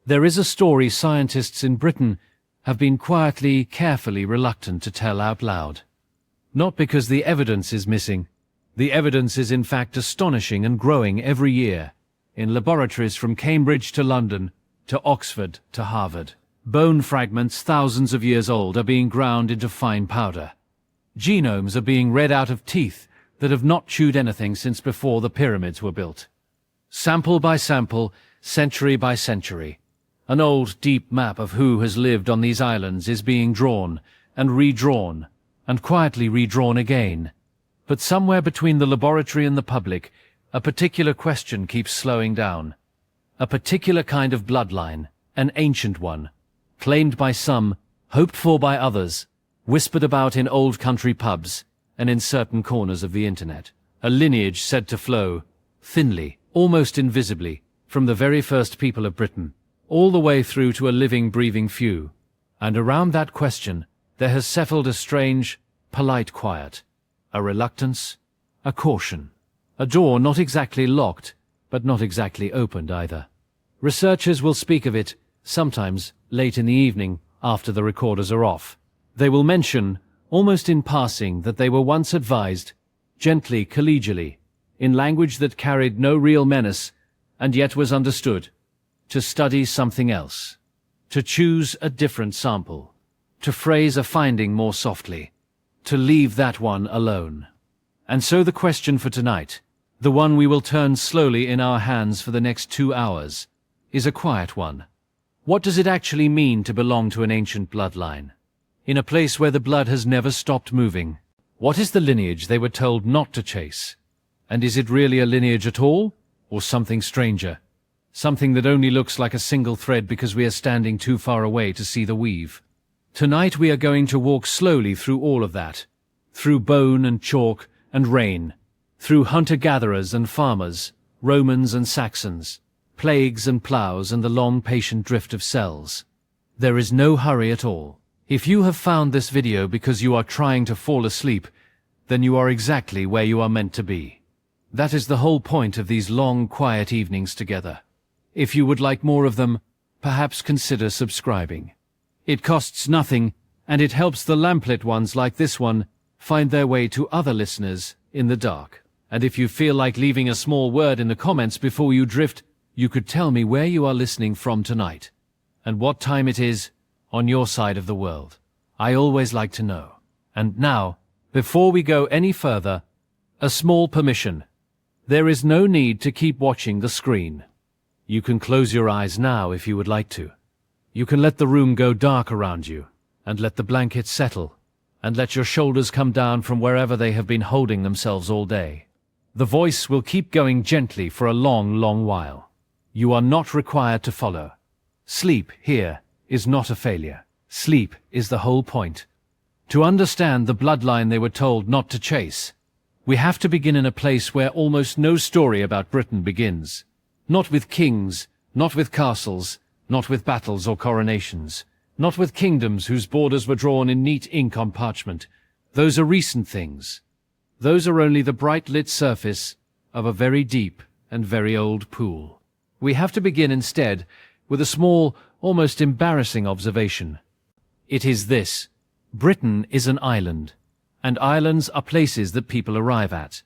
There is a story scientists in Britain have been quietly, carefully reluctant to tell out loud. Not because the evidence is missing. The evidence is in fact astonishing and growing every year, in laboratories from Cambridge to London, to Oxford to Harvard. Bone fragments thousands of years old are being ground into fine powder. Genomes are being read out of teeth that have not chewed anything since before the pyramids were built. Sample by sample, century by century, an old deep map of who has lived on these islands is being drawn and redrawn and quietly redrawn again. But somewhere between the laboratory and the public, a particular question keeps slowing down. A particular kind of bloodline, an ancient one, claimed by some, hoped for by others, whispered about in old country pubs and in certain corners of the internet. A lineage said to flow, thinly, almost invisibly, from the very first people of Britain, all the way through to a living, breathing few. And around that question there has settled a strange, polite quiet, a reluctance, a caution, a door not exactly locked, but not exactly opened either. Researchers will speak of it, sometimes late in the evening, after the recorders are off. They will mention, almost in passing, that they were once advised, gently, collegially, in language that carried no real menace, and yet was understood, to study something else, to choose a different sample, to phrase a finding more softly, to leave that one alone. And so the question for tonight, the one we will turn slowly in our hands for the next 2 hours, is a quiet one. What does it actually mean to belong to an ancient bloodline? In a place where the blood has never stopped moving, what is the lineage they were told not to chase? And is it really a lineage at all, or something stranger? Something that only looks like a single thread because we are standing too far away to see the weave. Tonight we are going to walk slowly through all of that, through bone and chalk and rain, through hunter-gatherers and farmers, Romans and Saxons, plagues and ploughs and the long patient drift of cells. There is no hurry at all. If you have found this video because you are trying to fall asleep, then you are exactly where you are meant to be. That is the whole point of these long, quiet evenings together. If you would like more of them, perhaps consider subscribing. It costs nothing, and it helps the lamplit ones like this one find their way to other listeners in the dark. And if you feel like leaving a small word in the comments before you drift, you could tell me where you are listening from tonight, and what time it is on your side of the world. I always like to know. And now, before we go any further, a small permission. There is no need to keep watching the screen. You can close your eyes now if you would like to. You can let the room go dark around you, and let the blankets settle, and let your shoulders come down from wherever they have been holding themselves all day. The voice will keep going gently for a long, long while. You are not required to follow. Sleep here is not a failure. Sleep is the whole point. To understand the bloodline they were told not to chase, we have to begin in a place where almost no story about Britain begins. Not with kings, not with castles, not with battles or coronations, not with kingdoms whose borders were drawn in neat ink on parchment. Those are recent things. Those are only the bright lit surface of a very deep and very old pool. We have to begin instead with a small, almost embarrassing observation. It is this: Britain is an island, and islands are places that people arrive at,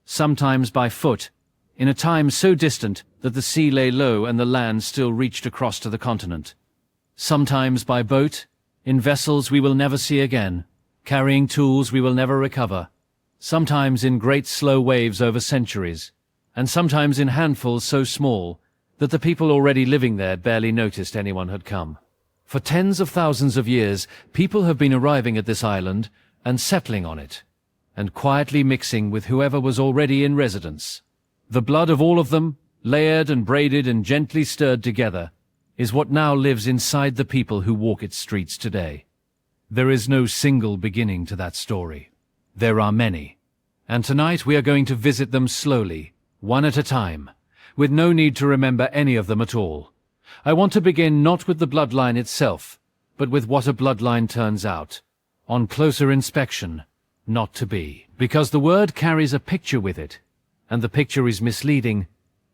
sometimes by foot, in a time so distant that the sea lay low and the land still reached across to the continent. Sometimes by boat, in vessels we will never see again, carrying tools we will never recover. Sometimes in great slow waves over centuries, and sometimes in handfuls so small that the people already living there barely noticed anyone had come. For tens of thousands of years, people have been arriving at this island and settling on it, and quietly mixing with whoever was already in residence. The blood of all of them, layered and braided and gently stirred together, is what now lives inside the people who walk its streets today. There is no single beginning to that story. There are many, and tonight we are going to visit them slowly, one at a time, with no need to remember any of them at all. I want to begin not with the bloodline itself, but with what a bloodline turns out, on closer inspection, not to be. Because the word carries a picture with it, and the picture is misleading,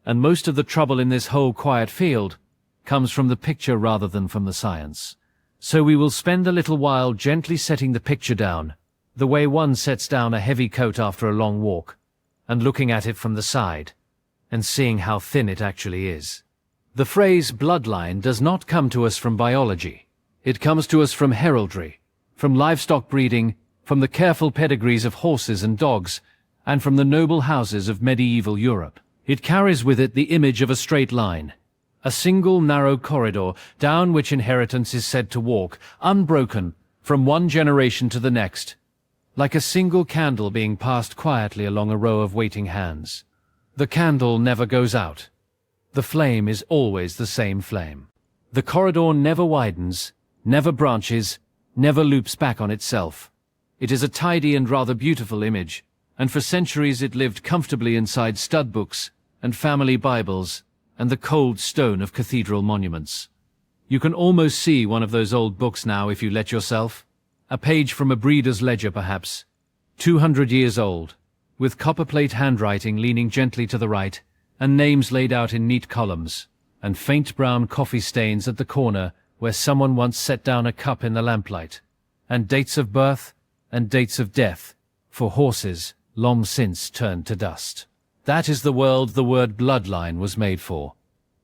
and most of the trouble in this whole quiet field comes from the picture rather than from the science. So we will spend a little while gently setting the picture down, the way one sets down a heavy coat after a long walk, and looking at it from the side, and seeing how thin it actually is. The phrase bloodline does not come to us from biology. It comes to us from heraldry, from livestock breeding, from the careful pedigrees of horses and dogs, and from the noble houses of medieval Europe. It carries with it the image of a straight line, a single narrow corridor down which inheritance is said to walk, unbroken, from one generation to the next, like a single candle being passed quietly along a row of waiting hands. The candle never goes out. The flame is always the same flame. The corridor never widens, never branches, never loops back on itself. It is a tidy and rather beautiful image, and for centuries it lived comfortably inside stud books and family Bibles and the cold stone of cathedral monuments. You can almost see one of those old books now if you let yourself. A page from a breeder's ledger perhaps, 200 years old, with copperplate handwriting leaning gently to the right, and names laid out in neat columns, and faint brown coffee stains at the corner where someone once set down a cup in the lamplight, and dates of birth and dates of death for horses long since turned to dust. That is the world the word bloodline was made for.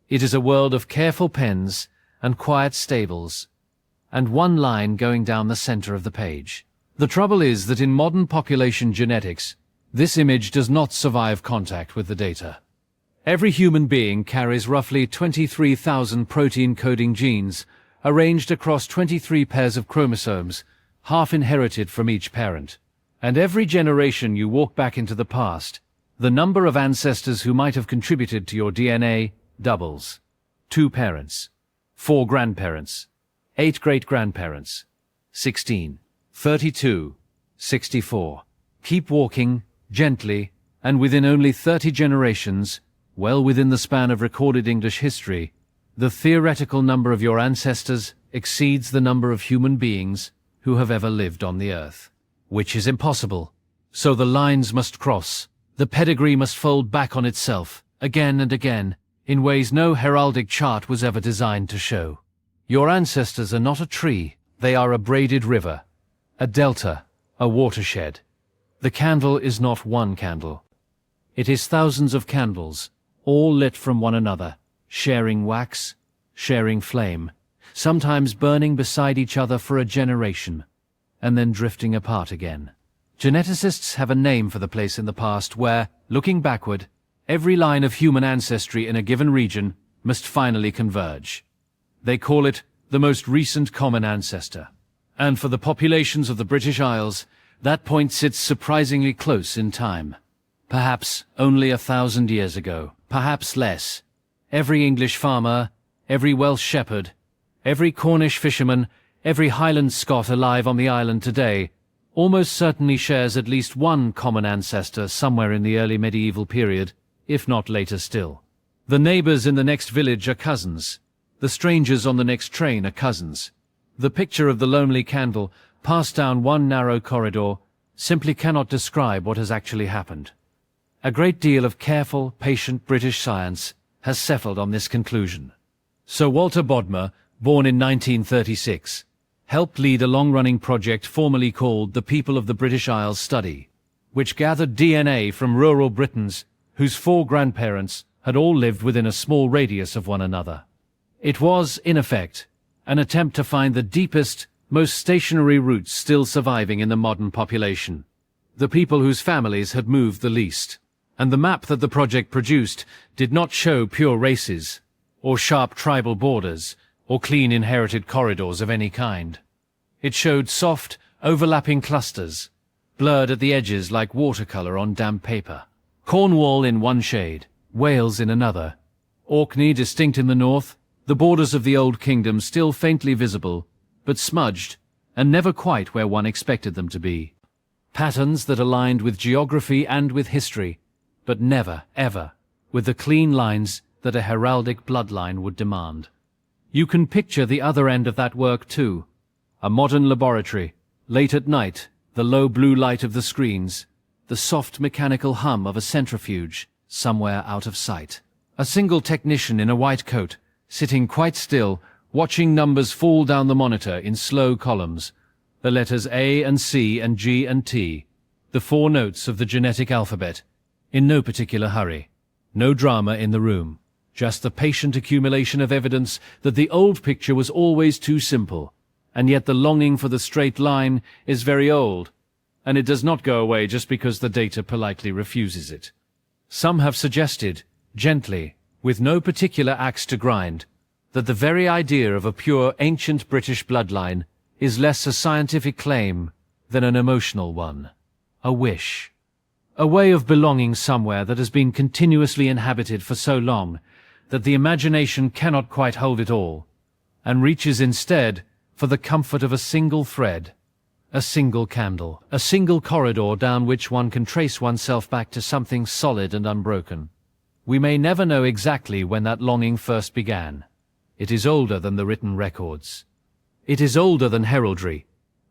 It is a world of careful pens and quiet stables, and one line going down the center of the page. The trouble is that in modern population genetics, this image does not survive contact with the data. Every human being carries roughly 23,000 protein-coding genes arranged across 23 pairs of chromosomes, half inherited from each parent. And every generation you walk back into the past, the number of ancestors who might have contributed to your DNA doubles. 2 parents, 4 grandparents, 8 great-grandparents, 16, 32, 64. Keep walking, gently, and within only 30 generations, well within the span of recorded English history, the theoretical number of your ancestors exceeds the number of human beings who have ever lived on the earth. Which is impossible. So the lines must cross. The pedigree must fold back on itself, again and again, in ways no heraldic chart was ever designed to show. Your ancestors are not a tree, they are a braided river, a delta, a watershed. The candle is not one candle. It is thousands of candles, all lit from one another, sharing wax, sharing flame, sometimes burning beside each other for a generation, and then drifting apart again. Geneticists have a name for the place in the past where, looking backward, every line of human ancestry in a given region must finally converge. They call it the most recent common ancestor. And for the populations of the British Isles, that point sits surprisingly close in time. Perhaps only 1,000 years ago, perhaps less. Every English farmer, every Welsh shepherd, every Cornish fisherman, every Highland Scot alive on the island today almost certainly shares at least one common ancestor somewhere in the early medieval period, if not later still. The neighbors in the next village are cousins. The strangers on the next train are cousins. The picture of the lonely candle passed down one narrow corridor simply cannot describe what has actually happened. A great deal of careful, patient British science has settled on this conclusion. Sir Walter Bodmer, born in 1936, helped lead a long-running project formerly called the People of the British Isles Study, which gathered DNA from rural Britons whose 4 grandparents had all lived within a small radius of one another. It was, in effect, an attempt to find the deepest, most stationary roots still surviving in the modern population, the people whose families had moved the least. And the map that the project produced did not show pure races, or sharp tribal borders, or clean inherited corridors of any kind. It showed soft, overlapping clusters, blurred at the edges like watercolor on damp paper. Cornwall in one shade, Wales in another, Orkney distinct in the north, the borders of the Old Kingdom still faintly visible, but smudged, and never quite where one expected them to be. Patterns that aligned with geography and with history, but never, ever, with the clean lines that a heraldic bloodline would demand. You can picture the other end of that work too. A modern laboratory, late at night, the low blue light of the screens, the soft mechanical hum of a centrifuge, somewhere out of sight. A single technician in a white coat, sitting quite still, watching numbers fall down the monitor in slow columns, the letters A and C and G and T, the 4 notes of the genetic alphabet, in no particular hurry. No drama in the room, just the patient accumulation of evidence that the old picture was always too simple, and yet the longing for the straight line is very old, and it does not go away just because the data politely refuses it. Some have suggested, gently, with no particular axe to grind, that the very idea of a pure ancient British bloodline is less a scientific claim than an emotional one, a wish. A way of belonging somewhere that has been continuously inhabited for so long that the imagination cannot quite hold it all, and reaches instead for the comfort of a single thread, a single candle, a single corridor down which one can trace oneself back to something solid and unbroken. We may never know exactly when that longing first began. It is older than the written records. It is older than heraldry,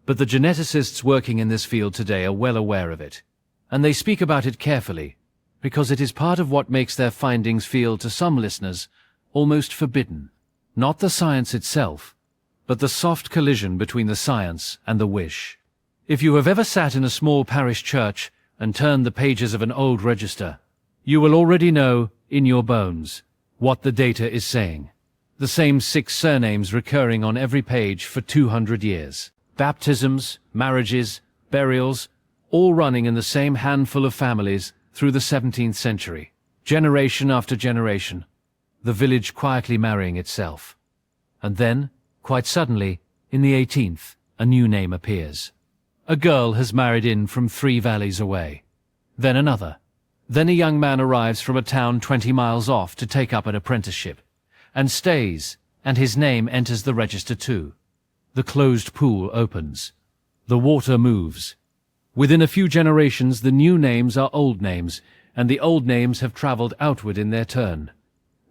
but the geneticists working in this field today are well aware of it. And they speak about it carefully, because it is part of what makes their findings feel, to some listeners, almost forbidden. Not the science itself, but the soft collision between the science and the wish. If you have ever sat in a small parish church and turned the pages of an old register, you will already know, in your bones, what the data is saying. The same 6 surnames recurring on every page for 200 years. Baptisms, marriages, burials, all running in the same handful of families through the 17th century, generation after generation, the village quietly marrying itself. And then, quite suddenly, in the 18th, a new name appears. A girl has married in from 3 valleys away. Then another. Then a young man arrives from a town 20 miles off to take up an apprenticeship, and stays, and his name enters the register too. The closed pool opens. The water moves. Within a few generations, the new names are old names, and the old names have traveled outward in their turn.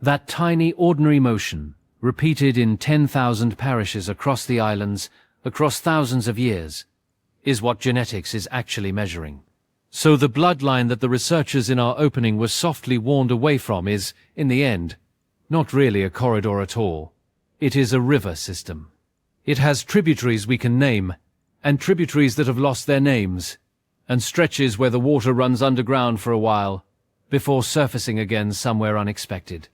That tiny, ordinary motion, repeated in 10,000 parishes across the islands, across thousands of years, is what genetics is actually measuring. So the bloodline that the researchers in our opening were softly warned away from is, in the end, not really a corridor at all. It is a river system. It has tributaries we can name, and tributaries that have lost their names, and stretches where the water runs underground for a while, before surfacing again somewhere unexpected.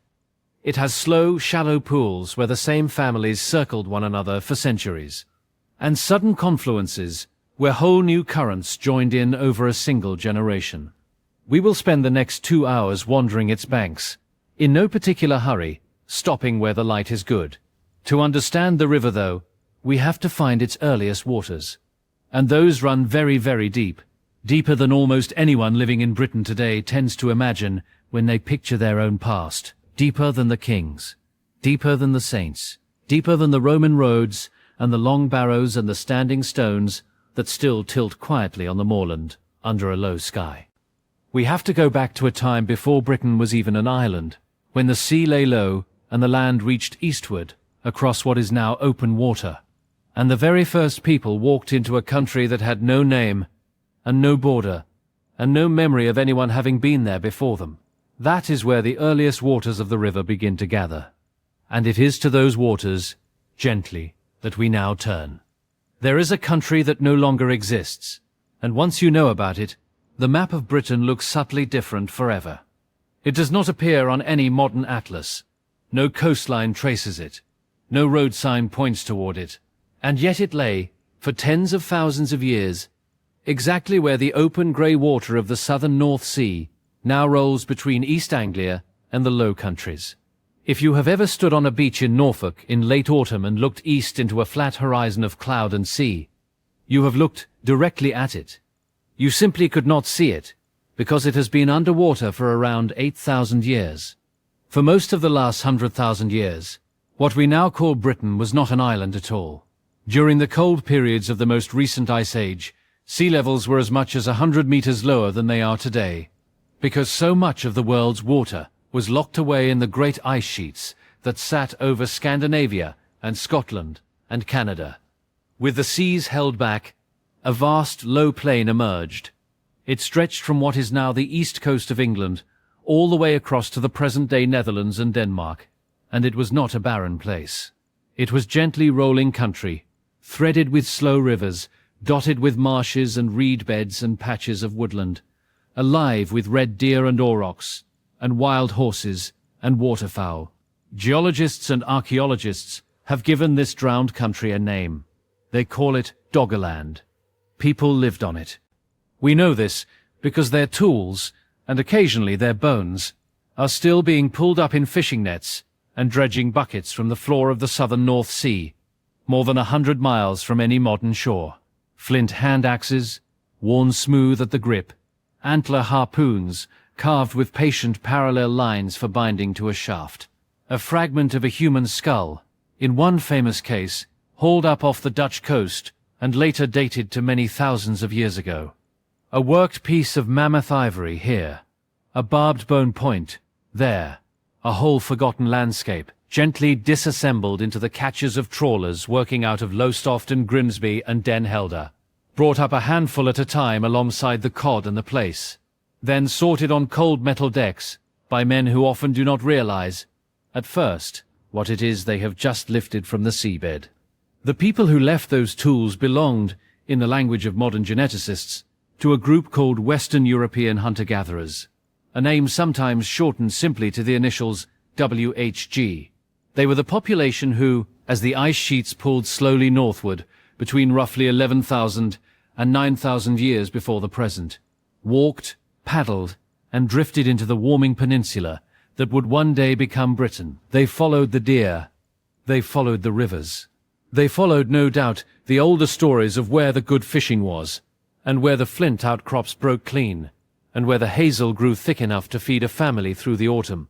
It has slow, shallow pools where the same families circled one another for centuries, and sudden confluences where whole new currents joined in over a single generation. We will spend the next 2 hours wandering its banks, in no particular hurry, stopping where the light is good. To understand the river, though, we have to find its earliest waters. And those run very, very deep, deeper than almost anyone living in Britain today tends to imagine when they picture their own past. Deeper than the kings, deeper than the saints, deeper than the Roman roads and the long barrows and the standing stones that still tilt quietly on the moorland under a low sky. We have to go back to a time before Britain was even an island, when the sea lay low and the land reached eastward across what is now open water, and the very first people walked into a country that had no name and no border and no memory of anyone having been there before them. That is where the earliest waters of the river begin to gather, and it is to those waters, gently, that we now turn. There is a country that no longer exists, and once you know about it, the map of Britain looks subtly different forever. It does not appear on any modern atlas. No coastline traces it. No road sign points toward it. And yet it lay, for tens of thousands of years, exactly where the open grey water of the southern North Sea now rolls between East Anglia and the Low Countries. If you have ever stood on a beach in Norfolk in late autumn and looked east into a flat horizon of cloud and sea, you have looked directly at it. You simply could not see it, because it has been underwater for around 8,000 years. For most of the last 100,000 years, what we now call Britain was not an island at all. During the cold periods of the most recent ice age, sea levels were as much as 100 meters lower than they are today, because so much of the world's water was locked away in the great ice sheets that sat over Scandinavia and Scotland and Canada. With the seas held back, a vast low plain emerged. It stretched from what is now the east coast of England all the way across to the present-day Netherlands and Denmark, and it was not a barren place. It was gently rolling country, threaded with slow rivers, dotted with marshes and reed beds and patches of woodland, alive with red deer and aurochs, and wild horses and waterfowl. Geologists and archaeologists have given this drowned country a name. They call it Doggerland. People lived on it. We know this because their tools, and occasionally their bones, are still being pulled up in fishing nets and dredging buckets from the floor of the southern North Sea, more than 100 miles from any modern shore. Flint hand axes, worn smooth at the grip, antler harpoons carved with patient parallel lines for binding to a shaft. A fragment of a human skull, in one famous case, hauled up off the Dutch coast and later dated to many thousands of years ago. A worked piece of mammoth ivory here, a barbed bone point there, a whole forgotten landscape, gently disassembled into the catches of trawlers working out of Lowestoft and Grimsby and Den Helder, brought up a handful at a time alongside the cod and the plaice, then sorted on cold metal decks by men who often do not realize, at first, what it is they have just lifted from the seabed. The people who left those tools belonged, in the language of modern geneticists, to a group called Western European hunter-gatherers, a name sometimes shortened simply to the initials WHG. They were the population who, as the ice sheets pulled slowly northward, between roughly 11,000 and 9,000 years before the present, walked, paddled, and drifted into the warming peninsula that would one day become Britain. They followed the deer. They followed the rivers. They followed, no doubt, the older stories of where the good fishing was, and where the flint outcrops broke clean, and where the hazel grew thick enough to feed a family through the autumn.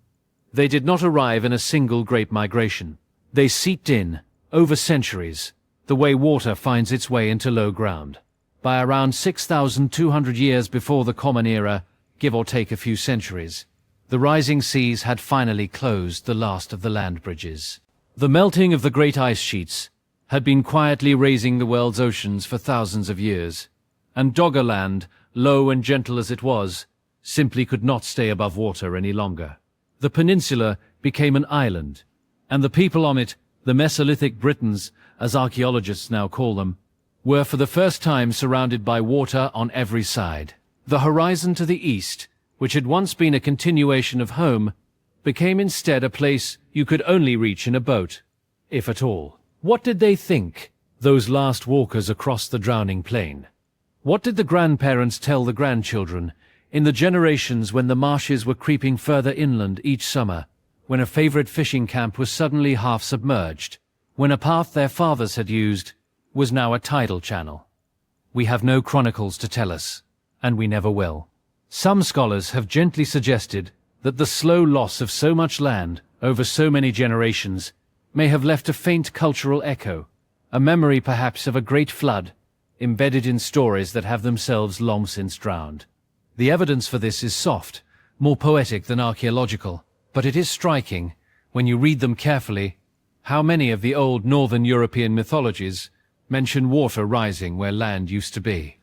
They did not arrive in a single great migration. They seeped in, over centuries, the way water finds its way into low ground. By around 6,200 years before the Common Era, give or take a few centuries, the rising seas had finally closed the last of the land bridges. The melting of the great ice sheets had been quietly raising the world's oceans for thousands of years, and Doggerland, low and gentle as it was, simply could not stay above water any longer. The peninsula became an island, and the people on it, the Mesolithic Britons, as archaeologists now call them, were for the first time surrounded by water on every side. The horizon to the east, which had once been a continuation of home, became instead a place you could only reach in a boat, if at all. What did they think, those last walkers across the drowning plain? What did the grandparents tell the grandchildren, in the generations when the marshes were creeping further inland each summer, when a favorite fishing camp was suddenly half submerged, when a path their fathers had used was now a tidal channel? We have no chronicles to tell us, and we never will. Some scholars have gently suggested that the slow loss of so much land over so many generations may have left a faint cultural echo, a memory perhaps of a great flood, embedded in stories that have themselves long since drowned. The evidence for this is soft, more poetic than archaeological, but it is striking, when you read them carefully, how many of the old northern European mythologies mention water rising where land used to be.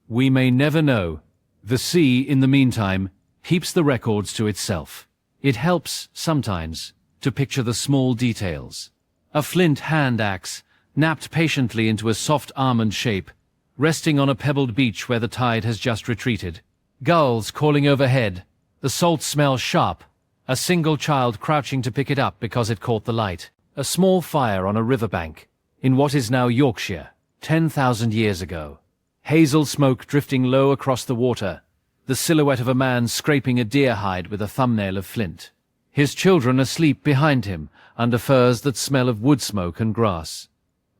We may never know. The sea, in the meantime, keeps the records to itself. It helps, sometimes, to picture the small details. A flint hand axe, napped patiently into a soft almond shape, resting on a pebbled beach where the tide has just retreated. Gulls calling overhead, the salt smell sharp, a single child crouching to pick it up because it caught the light. A small fire on a riverbank, in what is now Yorkshire, 10,000 years ago. Hazel smoke drifting low across the water, the silhouette of a man scraping a deer hide with a thumbnail of flint. His children asleep behind him, under furs that smell of wood smoke and grass.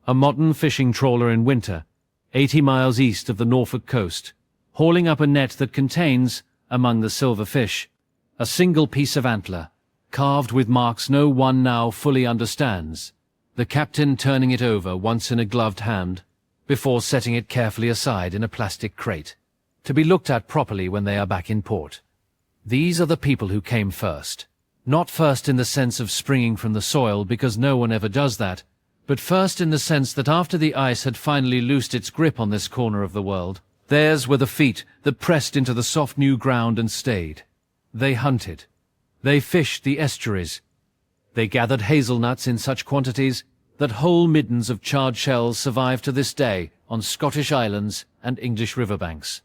A modern fishing trawler in winter, 80 miles east of the Norfolk coast, hauling up a net that contains, among the silver fish, a single piece of antler, carved with marks no one now fully understands, the captain turning it over once in a gloved hand, before setting it carefully aside in a plastic crate, to be looked at properly when they are back in port. These are the people who came first. Not first in the sense of springing from the soil, because no one ever does that, but first in the sense that after the ice had finally loosed its grip on this corner of the world, theirs were the feet that pressed into the soft new ground and stayed. They hunted. They fished the estuaries. They gathered hazelnuts in such quantities that whole middens of charred shells survive to this day on Scottish islands and English riverbanks.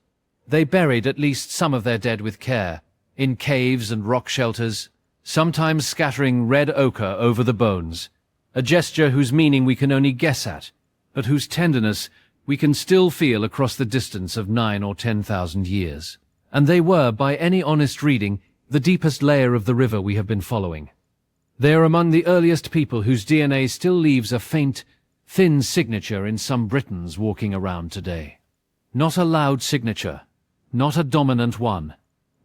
They buried at least some of their dead with care, in caves and rock shelters, sometimes scattering red ochre over the bones, a gesture whose meaning we can only guess at, but whose tenderness we can still feel across the distance of 9,000 or 10,000 years. And they were, by any honest reading, the deepest layer of the river we have been following. They are among the earliest people whose DNA still leaves a faint, thin signature in some Britons walking around today. Not a loud signature, not a dominant one.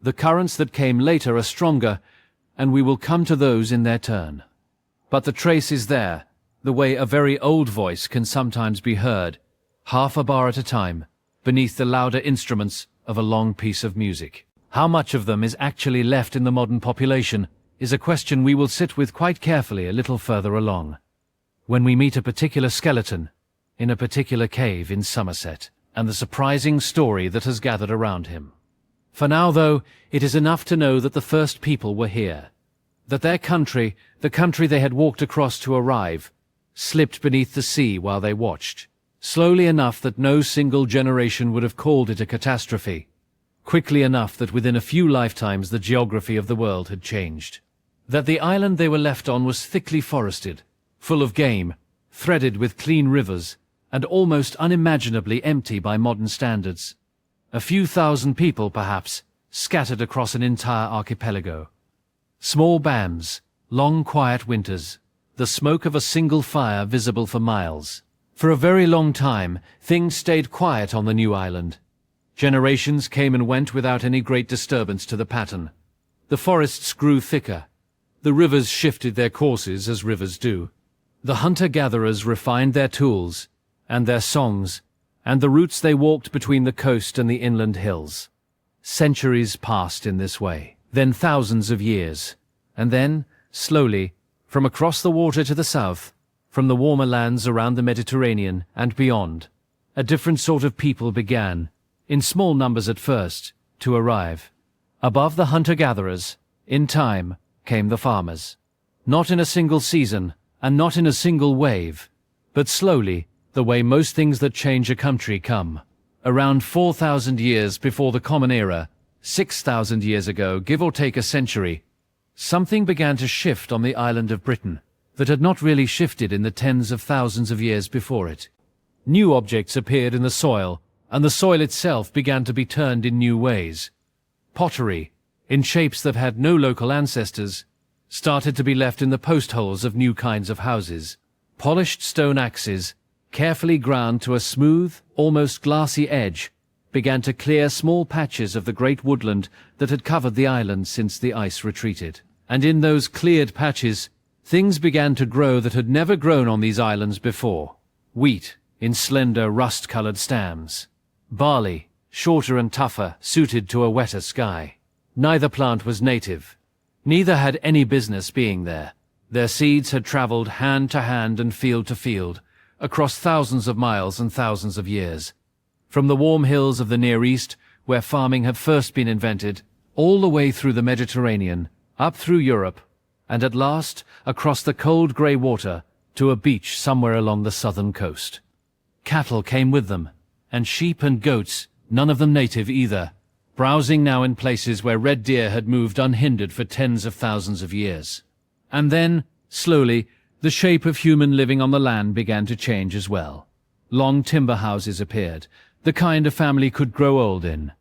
The currents that came later are stronger, and we will come to those in their turn. But the trace is there, the way a very old voice can sometimes be heard, half a bar at a time, beneath the louder instruments of a long piece of music. How much of them is actually left in the modern population is a question we will sit with quite carefully a little further along, when we meet a particular skeleton in a particular cave in Somerset, and the surprising story that has gathered around him. For now, though, it is enough to know that the first people were here, that their country, the country they had walked across to arrive, slipped beneath the sea while they watched, slowly enough that no single generation would have called it a catastrophe, quickly enough that within a few lifetimes the geography of the world had changed. That the island they were left on was thickly forested, full of game, threaded with clean rivers, and almost unimaginably empty by modern standards. A few thousand people, perhaps, scattered across an entire archipelago. Small bands, long quiet winters, the smoke of a single fire visible for miles. For a very long time, things stayed quiet on the new island. Generations came and went without any great disturbance to the pattern. The forests grew thicker. The rivers shifted their courses as rivers do. The hunter-gatherers refined their tools, and their songs, and the routes they walked between the coast and the inland hills. Centuries passed in this way, then thousands of years, and then, slowly, from across the water to the south, from the warmer lands around the Mediterranean and beyond, a different sort of people began, in small numbers at first, to arrive. Above the hunter-gatherers, in time, came the farmers. Not in a single season, and not in a single wave, but slowly, the way most things that change a country come. Around 4,000 years before the Common Era, 6,000 years ago, give or take a century, something began to shift on the island of Britain that had not really shifted in the tens of thousands of years before it. New objects appeared in the soil, and the soil itself began to be turned in new ways. Pottery, in shapes that had no local ancestors, started to be left in the post holes of new kinds of houses. Polished stone axes, carefully ground to a smooth, almost glassy edge, began to clear small patches of the great woodland that had covered the island since the ice retreated. And in those cleared patches, things began to grow that had never grown on these islands before. Wheat, in slender, rust-colored stems. Barley, shorter and tougher, suited to a wetter sky. Neither plant was native. Neither had any business being there. Their seeds had traveled hand to hand and field to field, across thousands of miles and thousands of years. From the warm hills of the Near East, where farming had first been invented, all the way through the Mediterranean, up through Europe, and at last across the cold grey water to a beach somewhere along the southern coast. Cattle came with them, and sheep and goats, none of them native either, browsing now in places where red deer had moved unhindered for tens of thousands of years. And then, slowly, the shape of human living on the land began to change as well. Long timber houses appeared, the kind a family could grow old in.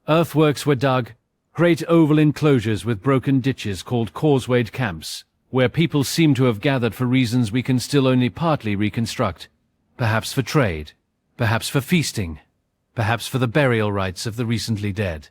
Earthworks were dug, great oval enclosures with broken ditches called causewayed camps, where people seem to have gathered for reasons we can still only partly reconstruct. Perhaps for trade, perhaps for feasting, perhaps for the burial rites of the recently dead.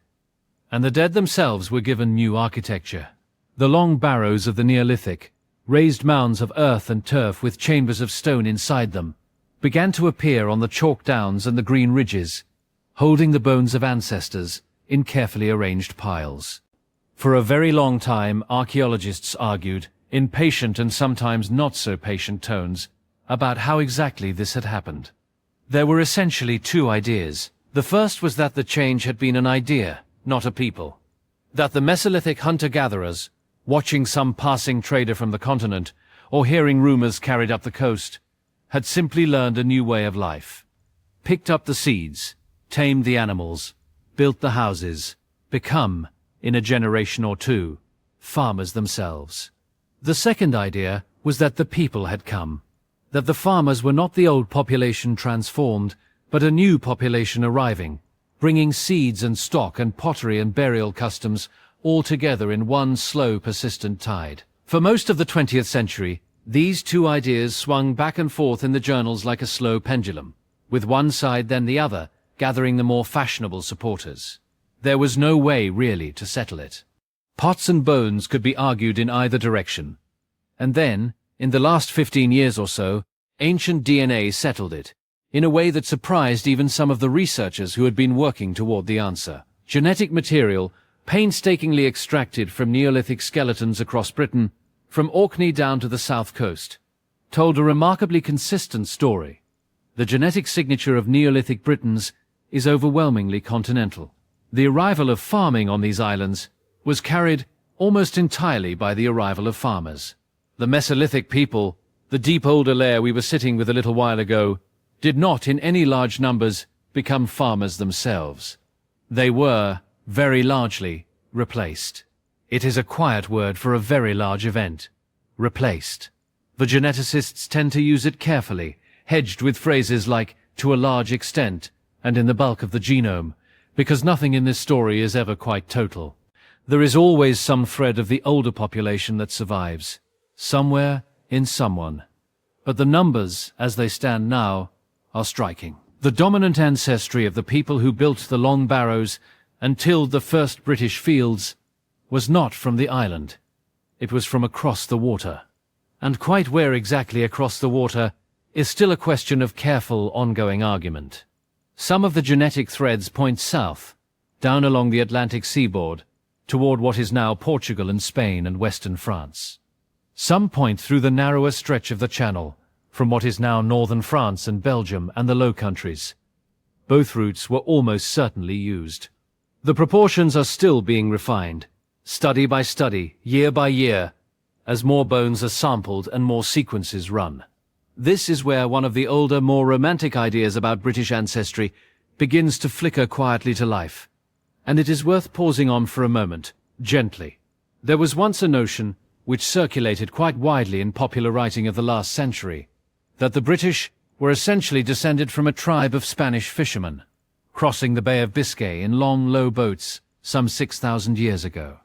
And the dead themselves were given new architecture. The long barrows of the Neolithic, raised mounds of earth and turf with chambers of stone inside them, began to appear on the chalk downs and the green ridges, holding the bones of ancestors in carefully arranged piles. For a very long time, archaeologists argued, in patient and sometimes not so patient tones, about how exactly this had happened. There were essentially two ideas. The first was that the change had been an idea, not a people. That the Mesolithic hunter-gatherers watching some passing trader from the continent, or hearing rumors carried up the coast, had simply learned a new way of life. Picked up the seeds, tamed the animals, built the houses, become, in a generation or two, farmers themselves. The second idea was that the people had come, that the farmers were not the old population transformed, but a new population arriving, bringing seeds and stock and pottery and burial customs all together in one slow, persistent tide. For most of the 20th century, these two ideas swung back and forth in the journals like a slow pendulum, with one side then the other, gathering the more fashionable supporters. There was no way, really, to settle it. Pots and bones could be argued in either direction. And then, in the last 15 years or so, ancient DNA settled it, in a way that surprised even some of the researchers who had been working toward the answer. Genetic material, painstakingly extracted from Neolithic skeletons across Britain, from Orkney down to the south coast, told a remarkably consistent story. The genetic signature of Neolithic Britons is overwhelmingly continental. The arrival of farming on these islands was carried almost entirely by the arrival of farmers. The Mesolithic people, the deep older layer we were sitting with a little while ago, did not in any large numbers become farmers themselves. They were, very largely, replaced. It is a quiet word for a very large event. Replaced. The geneticists tend to use it carefully, hedged with phrases like, to a large extent, and in the bulk of the genome, because nothing in this story is ever quite total. There is always some thread of the older population that survives, somewhere in someone. But the numbers, as they stand now, are striking. The dominant ancestry of the people who built the long barrows and tilled the first British fields was not from the island. It was from across the water. And quite where exactly across the water is still a question of careful ongoing argument. Some of the genetic threads point south, down along the Atlantic seaboard, toward what is now Portugal and Spain and western France. Some point through the narrower stretch of the Channel, from what is now northern France and Belgium and the Low Countries. Both routes were almost certainly used. The proportions are still being refined, study by study, year by year, as more bones are sampled and more sequences run. This is where one of the older, more romantic ideas about British ancestry begins to flicker quietly to life. And it is worth pausing on for a moment, gently. There was once a notion, which circulated quite widely in popular writing of the last century, that the British were essentially descended from a tribe of Spanish fishermen, crossing the Bay of Biscay in long, low boats some 6,000 years ago.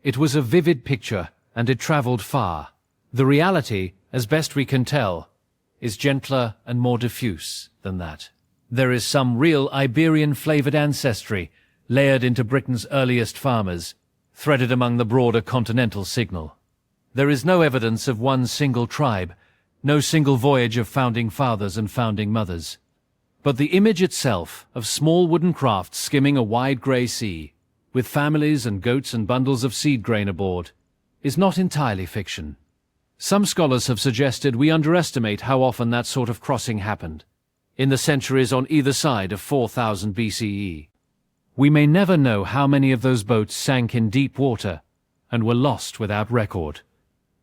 It was a vivid picture, and it travelled far. The reality, as best we can tell, is gentler and more diffuse than that. There is some real Iberian-flavoured ancestry layered into Britain's earliest farmers, threaded among the broader continental signal. There is no evidence of one single tribe, no single voyage of founding fathers and founding mothers. But the image itself of small wooden crafts skimming a wide grey sea, with families and goats and bundles of seed grain aboard, is not entirely fiction. Some scholars have suggested we underestimate how often that sort of crossing happened, in the centuries on either side of 4000 BCE. We may never know how many of those boats sank in deep water and were lost without record.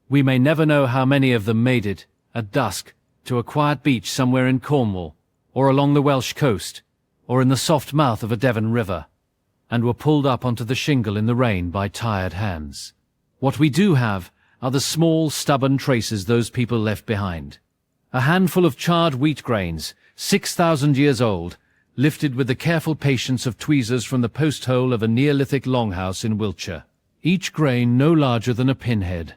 We may never know how many of them made it, at dusk, to a quiet beach somewhere in Cornwall, or along the Welsh coast, or in the soft mouth of a Devon river, and were pulled up onto the shingle in the rain by tired hands. What we do have are the small, stubborn traces those people left behind. A handful of charred wheat grains, 6,000 years old, lifted with the careful patience of tweezers from the post-hole of a Neolithic longhouse in Wiltshire. Each grain no larger than a pinhead,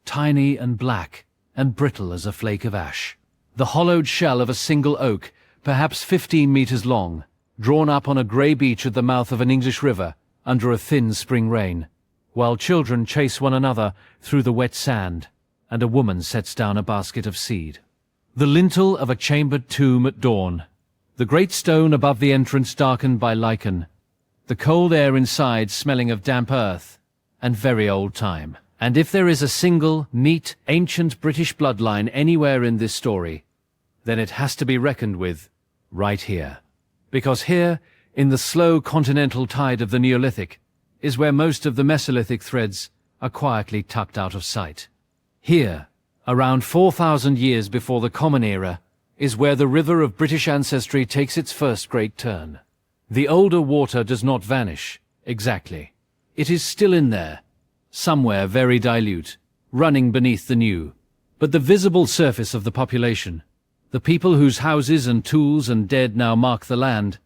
tiny and black, and brittle as a flake of ash. The hollowed shell of a single oak, perhaps 15 meters long, drawn up on a grey beach at the mouth of an English river under a thin spring rain, while children chase one another through the wet sand, and a woman sets down a basket of seed. The lintel of a chambered tomb at dawn, the great stone above the entrance darkened by lichen, the cold air inside smelling of damp earth and very old time. And if there is a single, neat, ancient British bloodline anywhere in this story, then it has to be reckoned with right here. Because here, in the slow continental tide of the Neolithic, is where most of the Mesolithic threads are quietly tucked out of sight. Here, around 4,000 years before the Common Era, is where the river of British ancestry takes its first great turn. The older water does not vanish, exactly. It is still in there, somewhere very dilute, running beneath the new. But the visible surface of the population, the people whose houses and tools and dead now mark the land,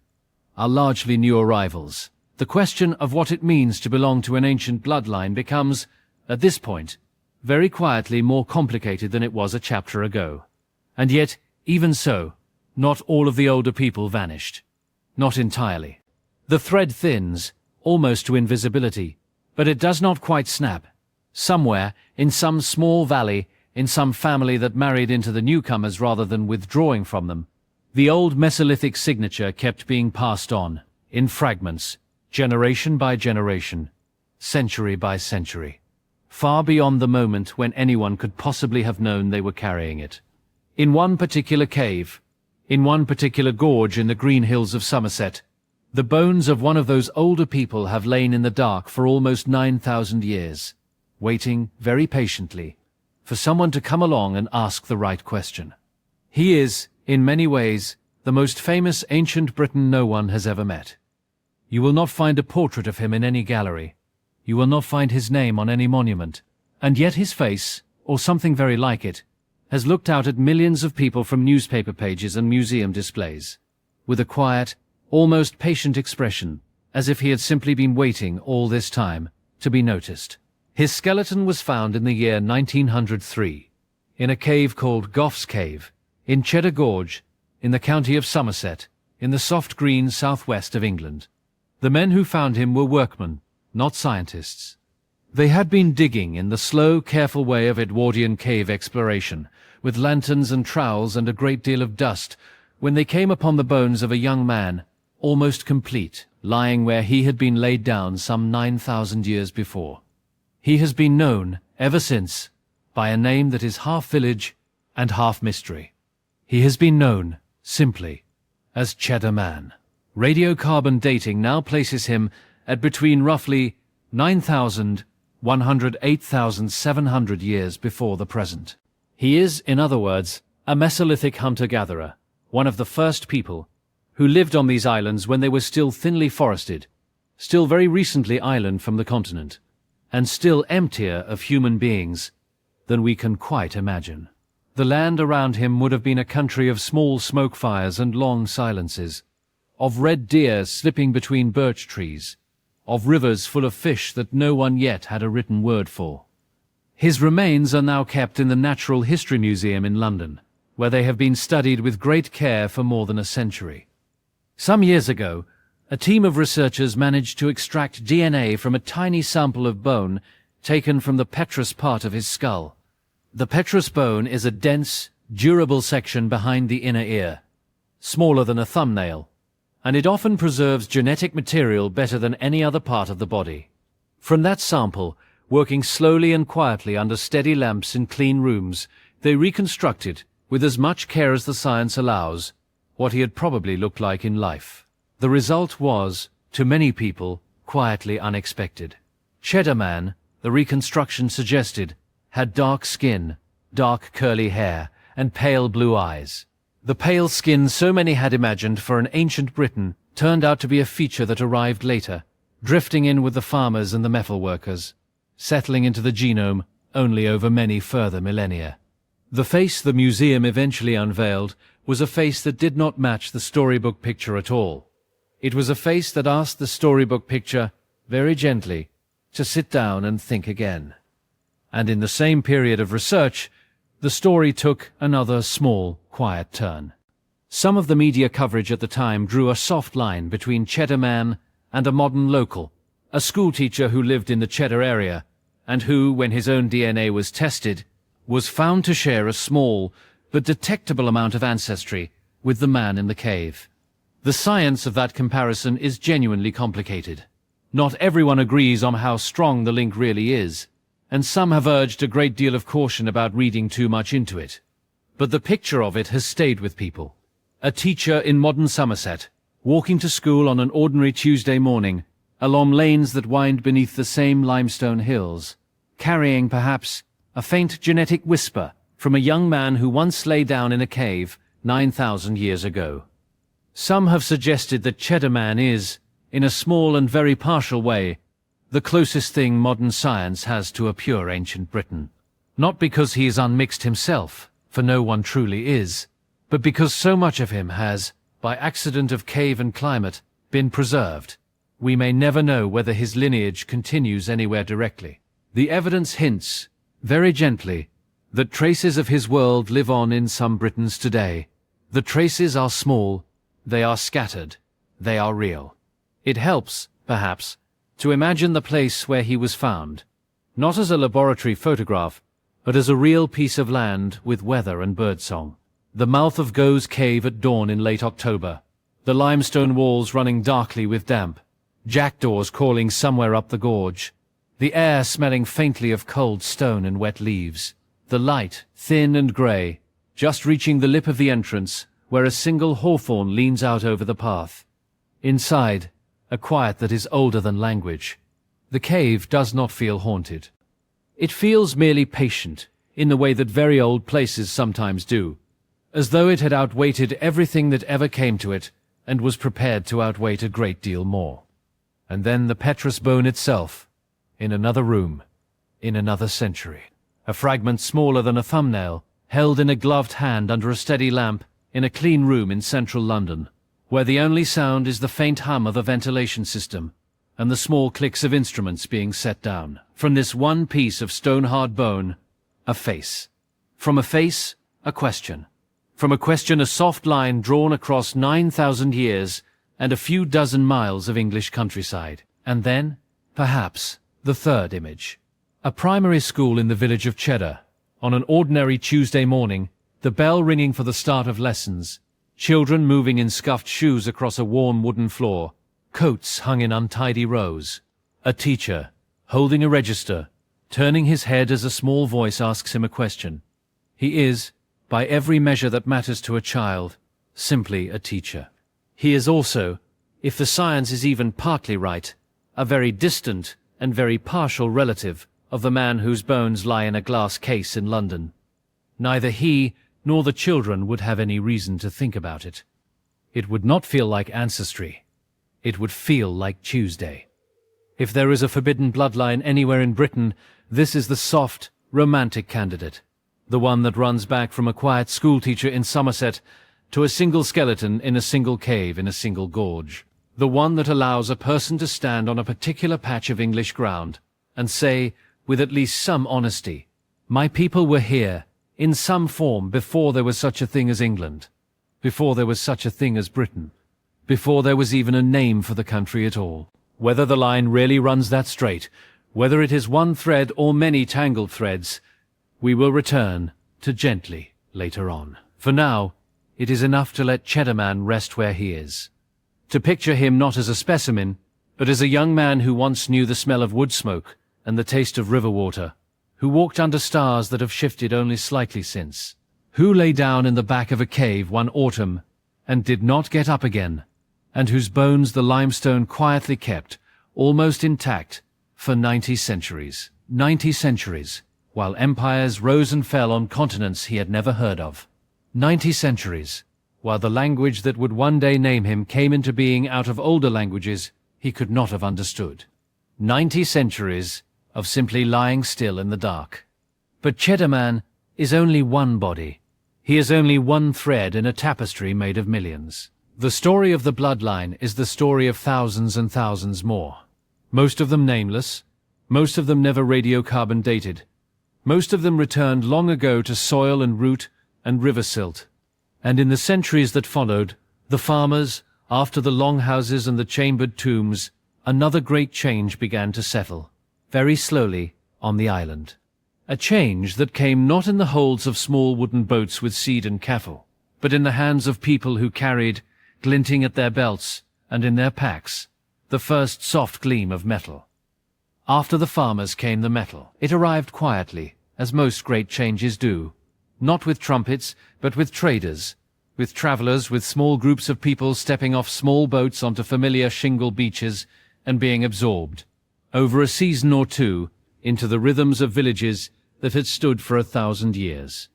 are largely new arrivals. The question of what it means to belong to an ancient bloodline becomes, at this point, very quietly more complicated than it was a chapter ago. And yet, even so, not all of the older people vanished. Not entirely. The thread thins, almost to invisibility, but it does not quite snap. Somewhere, in some small valley, in some family that married into the newcomers rather than withdrawing from them, the old Mesolithic signature kept being passed on, in fragments, generation by generation, century by century, far beyond the moment when anyone could possibly have known they were carrying it. In one particular cave, in one particular gorge in the green hills of Somerset, the bones of one of those older people have lain in the dark for almost 9,000 years, waiting very patiently for someone to come along and ask the right question. He is, in many ways, the most famous ancient Briton no one has ever met. You will not find a portrait of him in any gallery. You will not find his name on any monument. And yet his face, or something very like it, has looked out at millions of people from newspaper pages and museum displays, with a quiet, almost patient expression, as if he had simply been waiting all this time to be noticed. His skeleton was found in the year 1903, in a cave called Gough's Cave, in Cheddar Gorge, in the county of Somerset, in the soft green southwest of England. The men who found him were workmen, not scientists. They had been digging in the slow, careful way of Edwardian cave exploration, with lanterns and trowels and a great deal of dust, when they came upon the bones of a young man, almost complete, lying where he had been laid down some 9,000 years before. He has been known, ever since, by a name that is half village and half mystery. He has been known, simply, as Cheddar Man. Radiocarbon dating now places him at between roughly 9,108,700 years before the present. He is, in other words, a Mesolithic hunter-gatherer, one of the first people who lived on these islands when they were still thinly forested, still very recently island from the continent, and still emptier of human beings than we can quite imagine. The land around him would have been a country of small smoke fires and long silences, of red deer slipping between birch trees, of rivers full of fish that no one yet had a written word for. His remains are now kept in the Natural History Museum in London, where they have been studied with great care for more than a century. Some years ago, a team of researchers managed to extract DNA from a tiny sample of bone taken from the petrous part of his skull. The petrous bone is a dense, durable section behind the inner ear, smaller than a thumbnail, and it often preserves genetic material better than any other part of the body. From that sample, working slowly and quietly under steady lamps in clean rooms, they reconstructed, with as much care as the science allows, what he had probably looked like in life. The result was, to many people, quietly unexpected. Cheddar Man, the reconstruction suggested, had dark skin, dark curly hair, and pale blue eyes. The pale skin so many had imagined for an ancient Briton turned out to be a feature that arrived later, drifting in with the farmers and the metal workers, settling into the genome only over many further millennia. The face the museum eventually unveiled was a face that did not match the storybook picture at all. It was a face that asked the storybook picture, very gently, to sit down and think again. And in the same period of research, the story took another small, quiet turn. Some of the media coverage at the time drew a soft line between Cheddar Man and a modern local, a schoolteacher who lived in the Cheddar area, and who, when his own DNA was tested, was found to share a small but detectable amount of ancestry with the man in the cave. The science of that comparison is genuinely complicated. Not everyone agrees on how strong the link really is, and some have urged a great deal of caution about reading too much into it. But the picture of it has stayed with people. A teacher in modern Somerset, walking to school on an ordinary Tuesday morning, along lanes that wind beneath the same limestone hills, carrying perhaps a faint genetic whisper from a young man who once lay down in a cave 9,000 years ago. Some have suggested that Cheddar Man is, in a small and very partial way, the closest thing modern science has to a pure ancient Britain. Not because he is unmixed himself, for no one truly is, but because so much of him has, by accident of cave and climate, been preserved. We may never know whether his lineage continues anywhere directly. The evidence hints, very gently, that traces of his world live on in some Britons today. The traces are small, they are scattered, they are real. It helps, perhaps, to imagine the place where he was found, not as a laboratory photograph, but as a real piece of land with weather and birdsong. The mouth of Go's cave at dawn in late October, the limestone walls running darkly with damp, jackdaws calling somewhere up the gorge, the air smelling faintly of cold stone and wet leaves, the light, thin and grey, just reaching the lip of the entrance, where a single hawthorn leans out over the path. Inside, a quiet that is older than language. The cave does not feel haunted. It feels merely patient, in the way that very old places sometimes do, as though it had outwaited everything that ever came to it, and was prepared to outwait a great deal more. And then the petrous bone itself, in another room, in another century. A fragment smaller than a thumbnail, held in a gloved hand under a steady lamp, in a clean room in central London, where the only sound is the faint hum of a ventilation system, and the small clicks of instruments being set down. From this one piece of stone-hard bone, a face. From a face, a question. From a question, a soft line drawn across 9,000 years and a few dozen miles of English countryside. And then, perhaps, the third image. A primary school in the village of Cheddar. On an ordinary Tuesday morning, the bell ringing for the start of lessons, children moving in scuffed shoes across a warm wooden floor, coats hung in untidy rows. A teacher, holding a register, turning his head as a small voice asks him a question. He is, by every measure that matters to a child, simply a teacher. He is also, if the science is even partly right, a very distant and very partial relative of the man whose bones lie in a glass case in London. Neither he nor the children would have any reason to think about it. It would not feel like ancestry. It would feel like Tuesday. If there is a forbidden bloodline anywhere in Britain, this is the soft, romantic candidate, the one that runs back from a quiet schoolteacher in Somerset to a single skeleton in a single cave in a single gorge, the one that allows a person to stand on a particular patch of English ground and say, with at least some honesty, my people were here, in some form, before there was such a thing as England, before there was such a thing as Britain, before there was even a name for the country at all. Whether the line really runs that straight, whether it is one thread or many tangled threads, we will return to gently later on. For now, it is enough to let Cheddar Man rest where he is. To picture him not as a specimen, but as a young man who once knew the smell of wood smoke and the taste of river water, who walked under stars that have shifted only slightly since, who lay down in the back of a cave one autumn and did not get up again, and whose bones the limestone quietly kept, almost intact, for 90 centuries. 90 centuries, while empires rose and fell on continents he had never heard of. 90 centuries, while the language that would one day name him came into being out of older languages he could not have understood. 90 centuries of simply lying still in the dark. But Cheddar Man is only one body. He is only one thread in a tapestry made of millions. The story of the bloodline is the story of thousands and thousands more. Most of them nameless, most of them never radiocarbon dated, most of them returned long ago to soil and root and river silt. And in the centuries that followed, the farmers, after the long houses and the chambered tombs, another great change began to settle, very slowly, on the island. A change that came not in the holds of small wooden boats with seed and cattle, but in the hands of people who carried, glinting at their belts and in their packs, the first soft gleam of metal. After the farmers came the metal. It arrived quietly, as most great changes do, not with trumpets, but with traders, with travelers, with small groups of people stepping off small boats onto familiar shingle beaches and being absorbed. Over a season or two, into the rhythms of villages that had stood for 1,000 years.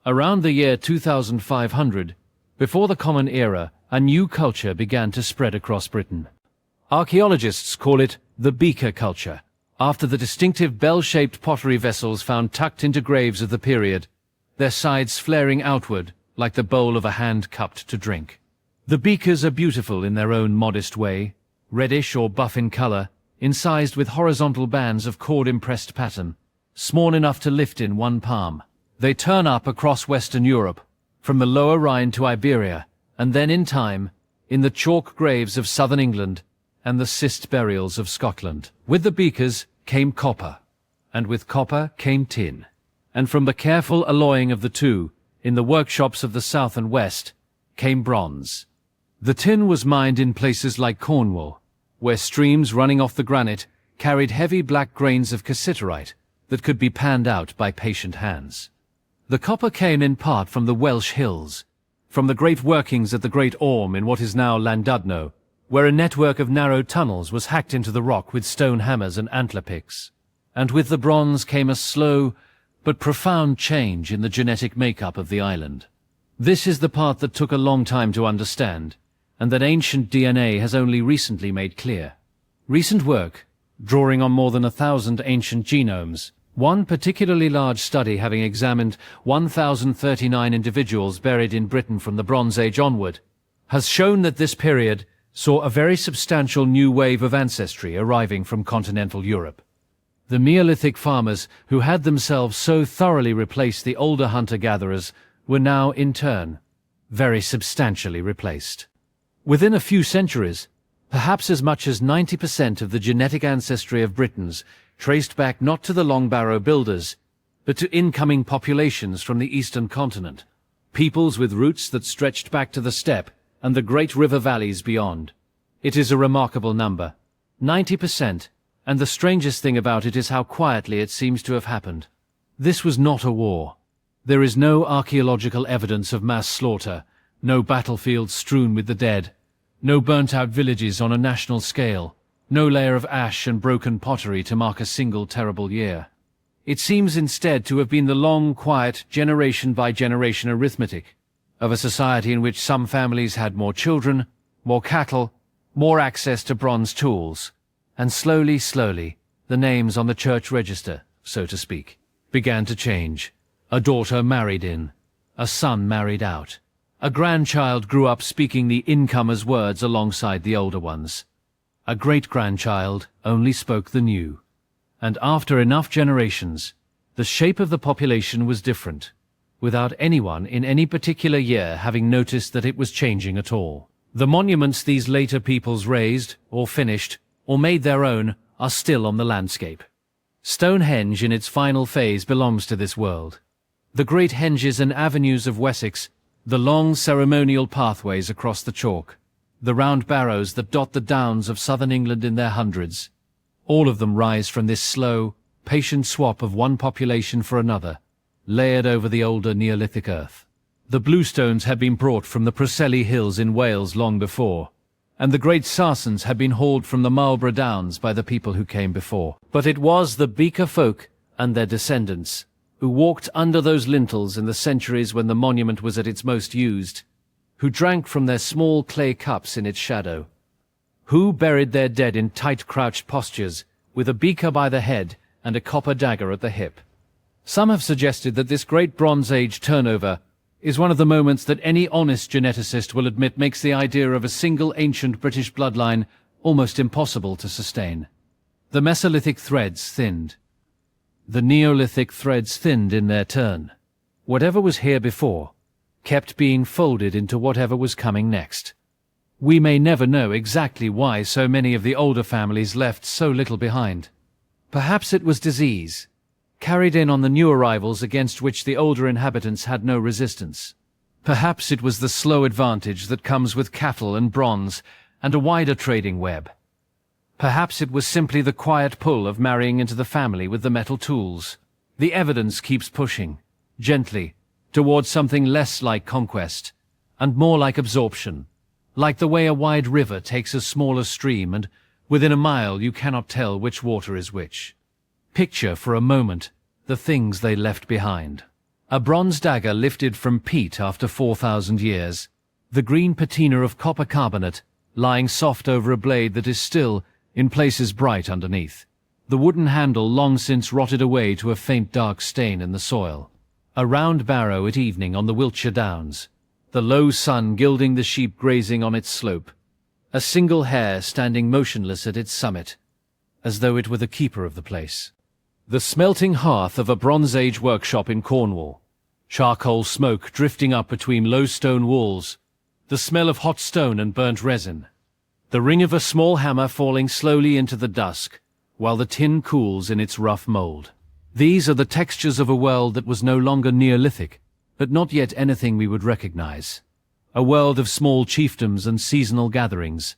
Around the year 2500, before the Common Era, a new culture began to spread across Britain. Archaeologists call it the beaker culture, after the distinctive bell-shaped pottery vessels found tucked into graves of the period, their sides flaring outward like the bowl of a hand cupped to drink. The beakers are beautiful in their own modest way, reddish or buff in color, incised with horizontal bands of cord-impressed pattern, small enough to lift in one palm. They turn up across Western Europe, from the lower Rhine to Iberia, and then in time, in the chalk graves of southern England and the cist burials of Scotland. With the beakers came copper, and with copper came tin, and from the careful alloying of the two, in the workshops of the south and west, came bronze. The tin was mined in places like Cornwall, where streams running off the granite carried heavy black grains of cassiterite that could be panned out by patient hands. The copper came in part from the Welsh hills, from the great workings at the Great Orme in what is now Llandudno, where a network of narrow tunnels was hacked into the rock with stone hammers and antler picks. And with the bronze came a slow but profound change in the genetic makeup of the island. This is the part that took a long time to understand, and that ancient DNA has only recently made clear. Recent work, drawing on more than 1,000 ancient genomes, one particularly large study having examined 1,039 individuals buried in Britain from the Bronze Age onward, has shown that this period saw a very substantial new wave of ancestry arriving from continental Europe. The Neolithic farmers who had themselves so thoroughly replaced the older hunter-gatherers were now, in turn, very substantially replaced. Within a few centuries, perhaps as much as 90% of the genetic ancestry of Britons traced back not to the Long Barrow builders, but to incoming populations from the eastern continent, peoples with roots that stretched back to the steppe and the great river valleys beyond. It is a remarkable number, 90%, and the strangest thing about it is how quietly it seems to have happened. This was not a war. There is no archaeological evidence of mass slaughter, no battlefields strewn with the dead, no burnt-out villages on a national scale, no layer of ash and broken pottery to mark a single terrible year. It seems instead to have been the long, quiet, generation-by-generation arithmetic of a society in which some families had more children, more cattle, more access to bronze tools, and slowly, the names on the church register, so to speak, began to change. A daughter married in, a son married out. A grandchild grew up speaking the incomers' words alongside the older ones. A great-grandchild only spoke the new. And after enough generations, the shape of the population was different, without anyone in any particular year having noticed that it was changing at all. The monuments these later peoples raised, or finished, or made their own, are still on the landscape. Stonehenge in its final phase belongs to this world. The great henges and avenues of Wessex, the long ceremonial pathways across the chalk, the round barrows that dot the downs of southern England in their hundreds, all of them rise from this slow, patient swap of one population for another, layered over the older Neolithic earth. The bluestones had been brought from the Preseli Hills in Wales long before, and the great sarcens had been hauled from the Marlborough Downs by the people who came before. But it was the beaker folk and their descendants who walked under those lintels in the centuries when the monument was at its most used, who drank from their small clay cups in its shadow, who buried their dead in tight crouched postures, with a beaker by the head and a copper dagger at the hip. Some have suggested that this great Bronze Age turnover is one of the moments that any honest geneticist will admit makes the idea of a single ancient British bloodline almost impossible to sustain. The Mesolithic threads thinned. The Neolithic threads thinned in their turn. Whatever was here before kept being folded into whatever was coming next. We may never know exactly why so many of the older families left so little behind. Perhaps it was disease, carried in on the new arrivals against which the older inhabitants had no resistance. Perhaps it was the slow advantage that comes with cattle and bronze and a wider trading web. Perhaps it was simply the quiet pull of marrying into the family with the metal tools. The evidence keeps pushing, gently, towards something less like conquest, and more like absorption, like the way a wide river takes a smaller stream and within a mile you cannot tell which water is which. Picture for a moment the things they left behind. A bronze dagger lifted from peat after 4,000 years. The green patina of copper carbonate lying soft over a blade that is still, in places, bright underneath. The wooden handle long since rotted away to a faint dark stain in the soil. A round barrow at evening on the Wiltshire Downs. The low sun gilding the sheep grazing on its slope. A single hare standing motionless at its summit, as though it were the keeper of the place. The smelting hearth of a Bronze Age workshop in Cornwall. Charcoal smoke drifting up between low stone walls. The smell of hot stone and burnt resin. The ring of a small hammer falling slowly into the dusk, while the tin cools in its rough mould. These are the textures of a world that was no longer Neolithic, but not yet anything we would recognize. A world of small chiefdoms and seasonal gatherings,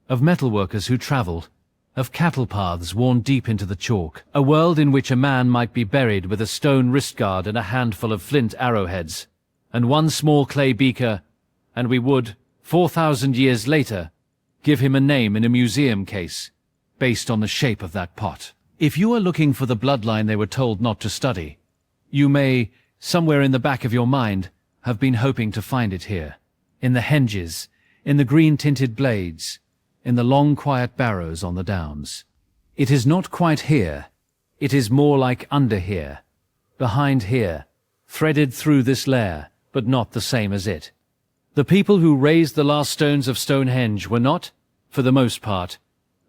of metalworkers who travelled, of cattle paths worn deep into the chalk. A world in which a man might be buried with a stone wristguard and a handful of flint arrowheads, and one small clay beaker, and we would, 4,000 years later, give him a name in a museum case, based on the shape of that pot. If you are looking for the bloodline they were told not to study, you may, somewhere in the back of your mind, have been hoping to find it here. In the henges, in the green-tinted blades, in the long quiet barrows on the downs. It is not quite here. It is more like under here, behind here, threaded through this layer, but not the same as it. The people who raised the last stones of Stonehenge were not, for the most part,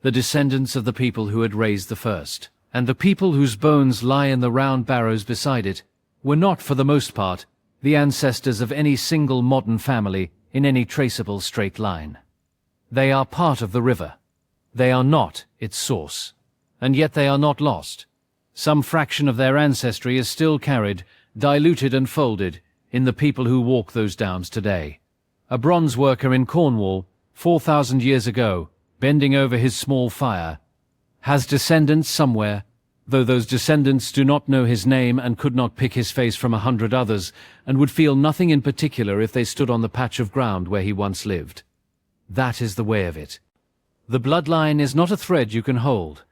the descendants of the people who had raised the first. And the people whose bones lie in the round barrows beside it were not, for the most part, the ancestors of any single modern family in any traceable straight line. They are part of the river. They are not its source. And yet they are not lost. Some fraction of their ancestry is still carried, diluted and folded, in the people who walk those downs today. A bronze worker in Cornwall, 4,000 years ago, bending over his small fire, has descendants somewhere, though those descendants do not know his name and could not pick his face from 100 others, and would feel nothing in particular if they stood on the patch of ground where he once lived. That is the way of it. The bloodline is not a thread you can hold.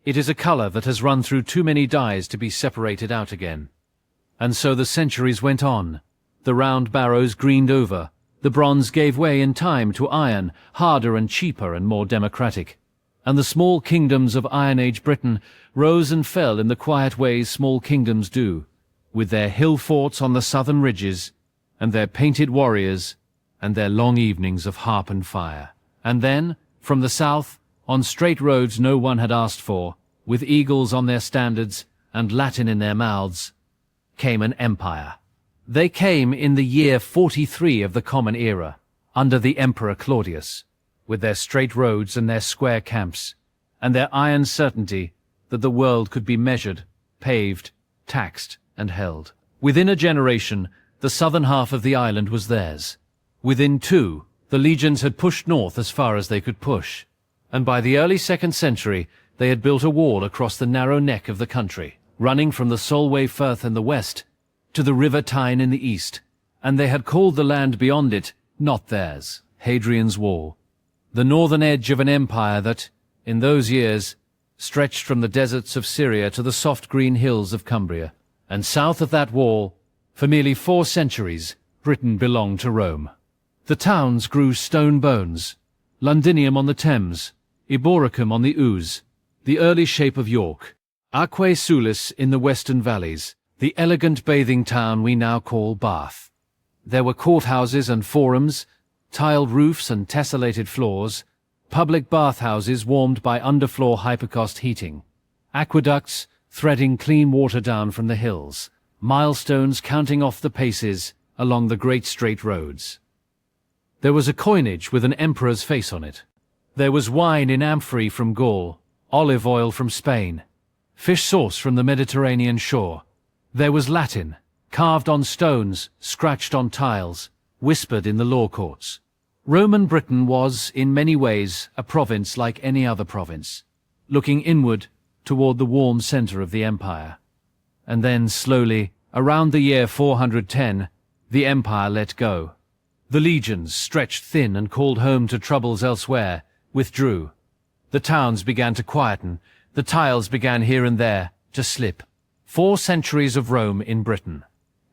It is a color that has run through too many dyes to be separated out again. And so the centuries went on. The round barrows greened over. The bronze gave way in time to iron, harder and cheaper and more democratic. And the small kingdoms of Iron Age Britain rose and fell in the quiet ways small kingdoms do, with their hill forts on the southern ridges, and their painted warriors, and their long evenings of harp and fire. And then, from the south, on straight roads no one had asked for, with eagles on their standards and Latin in their mouths, came an empire. They came in the year 43 of the Common Era, under the Emperor Claudius, with their straight roads and their square camps, and their iron certainty that the world could be measured, paved, taxed, and held. Within a generation, the southern half of the island was theirs. Within two, the legions had pushed north as far as they could push, and by the early 2nd century, they had built a wall across the narrow neck of the country, running from the Solway Firth in the west to the River Tyne in the east, and they had called the land beyond it not theirs, Hadrian's Wall, the northern edge of an empire that, in those years, stretched from the deserts of Syria to the soft green hills of Cumbria. And south of that wall, for nearly 4 centuries, Britain belonged to Rome. The towns grew stone bones, Londinium on the Thames, Eboracum on the Ouse, the early shape of York, Aquae Sulis in the western valleys, the elegant bathing town we now call Bath. There were courthouses and forums, tiled roofs and tessellated floors, public bathhouses warmed by underfloor hypercost heating, aqueducts threading clean water down from the hills, milestones counting off the paces along the great straight roads. There was a coinage with an emperor's face on it. There was wine in amphorae from Gaul, olive oil from Spain, fish sauce from the Mediterranean shore. There was Latin, carved on stones, scratched on tiles, whispered in the law courts. Roman Britain was, in many ways, a province like any other province, looking inward toward the warm center of the empire. And then, slowly, around the year 410, the empire let go. The legions, stretched thin and called home to troubles elsewhere, withdrew. The towns began to quieten, the tiles began here and there to slip. 4 centuries of Rome in Britain,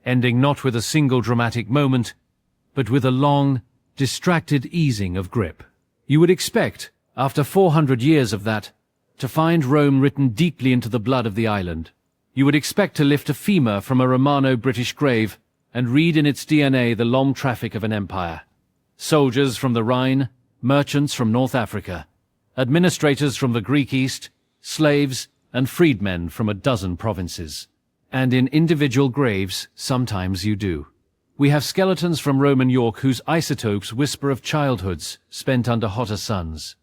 ending not with a single dramatic moment, but with a long, distracted easing of grip. You would expect, after 400 years of that, to find Rome written deeply into the blood of the island. You would expect to lift a femur from a Romano-British grave and read in its DNA the long traffic of an empire. Soldiers from the Rhine, merchants from North Africa, administrators from the Greek East, slaves and freedmen from a dozen provinces. And in individual graves, sometimes you do. We have skeletons from Roman York whose isotopes whisper of childhoods spent under hotter suns.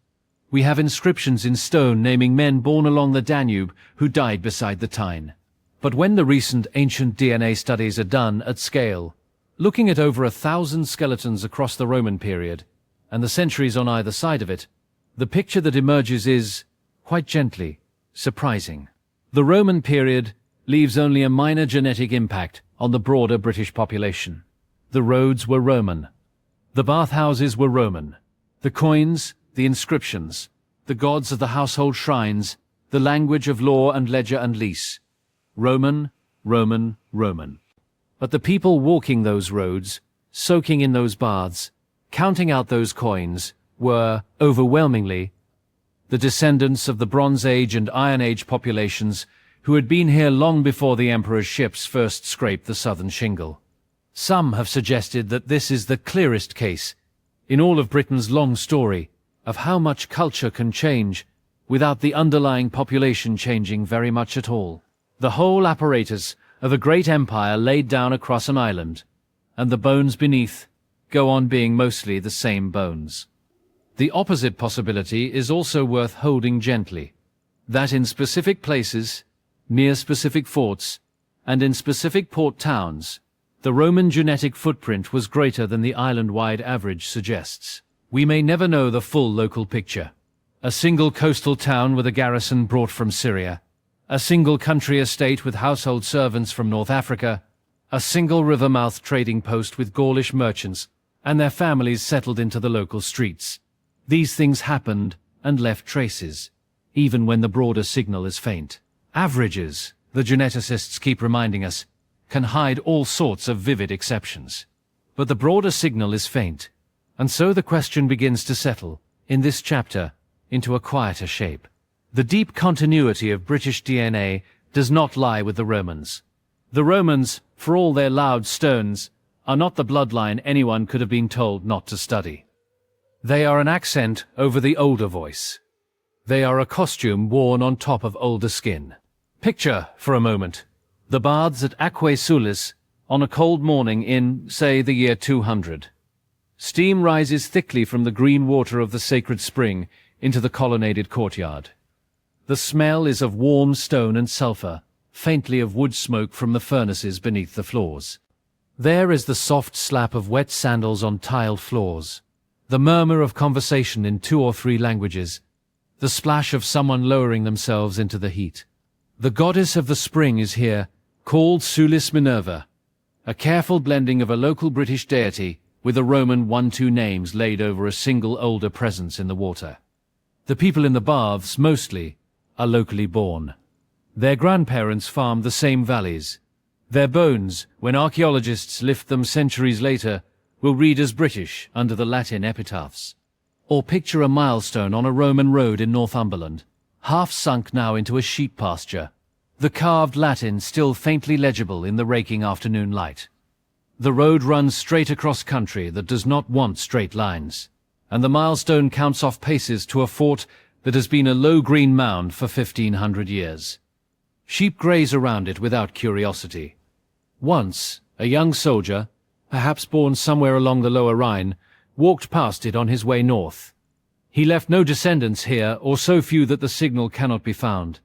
We have inscriptions in stone naming men born along the Danube who died beside the Tyne. But when the recent ancient DNA studies are done at scale, looking at over 1,000 skeletons across the Roman period, and the centuries on either side of it, the picture that emerges is, quite gently, surprising. The Roman period leaves only a minor genetic impact on the broader British population. The roads were Roman. The bathhouses were Roman. The coins, the inscriptions, the gods of the household shrines, the language of law and ledger and lease. Roman, Roman, Roman. But the people walking those roads, soaking in those baths, counting out those coins, were, overwhelmingly, the descendants of the Bronze Age and Iron Age populations who had been here long before the emperor's ships first scraped the southern shingle. Some have suggested that this is the clearest case, in all of Britain's long story, of how much culture can change without the underlying population changing very much at all. The whole apparatus of a great empire laid down across an island, and the bones beneath go on being mostly the same bones. The opposite possibility is also worth holding gently, that in specific places, near specific forts, and in specific port towns, the Roman genetic footprint was greater than the island-wide average suggests. We may never know the full local picture. A single coastal town with a garrison brought from Syria, a single country estate with household servants from North Africa, a single river-mouth trading post with Gaulish merchants and their families settled into the local streets. These things happened and left traces, even when the broader signal is faint. Averages, the geneticists keep reminding us, can hide all sorts of vivid exceptions. But the broader signal is faint, and so the question begins to settle, in this chapter, into a quieter shape. The deep continuity of British DNA does not lie with the Romans. The Romans, for all their loud stones, are not the bloodline anyone could have been told not to study. They are an accent over the older voice. They are a costume worn on top of older skin. Picture, for a moment, the baths at Aquae Sulis on a cold morning in, say, the year 200. Steam rises thickly from the green water of the sacred spring into the colonnaded courtyard. The smell is of warm stone and sulphur, faintly of wood smoke from the furnaces beneath the floors. There is the soft slap of wet sandals on tiled floors, the murmur of conversation in 2 or 3 languages, the splash of someone lowering themselves into the heat. The goddess of the spring is here, called Sulis Minerva, a careful blending of a local British deity with a Roman 1-2 names laid over a single older presence in the water. The people in the baths, mostly, are locally born. Their grandparents farmed the same valleys. Their bones, when archaeologists lift them centuries later, will read as British under the Latin epitaphs. Or picture a milestone on a Roman road in Northumberland, half sunk now into a sheep pasture, the carved Latin still faintly legible in the raking afternoon light. The road runs straight across country that does not want straight lines, and the milestone counts off paces to a fort that has been a low green mound for 1,500 years. Sheep graze around it without curiosity. Once, a young soldier, perhaps born somewhere along the lower Rhine, walked past it on his way north. He left no descendants here, or so few that the signal cannot be found.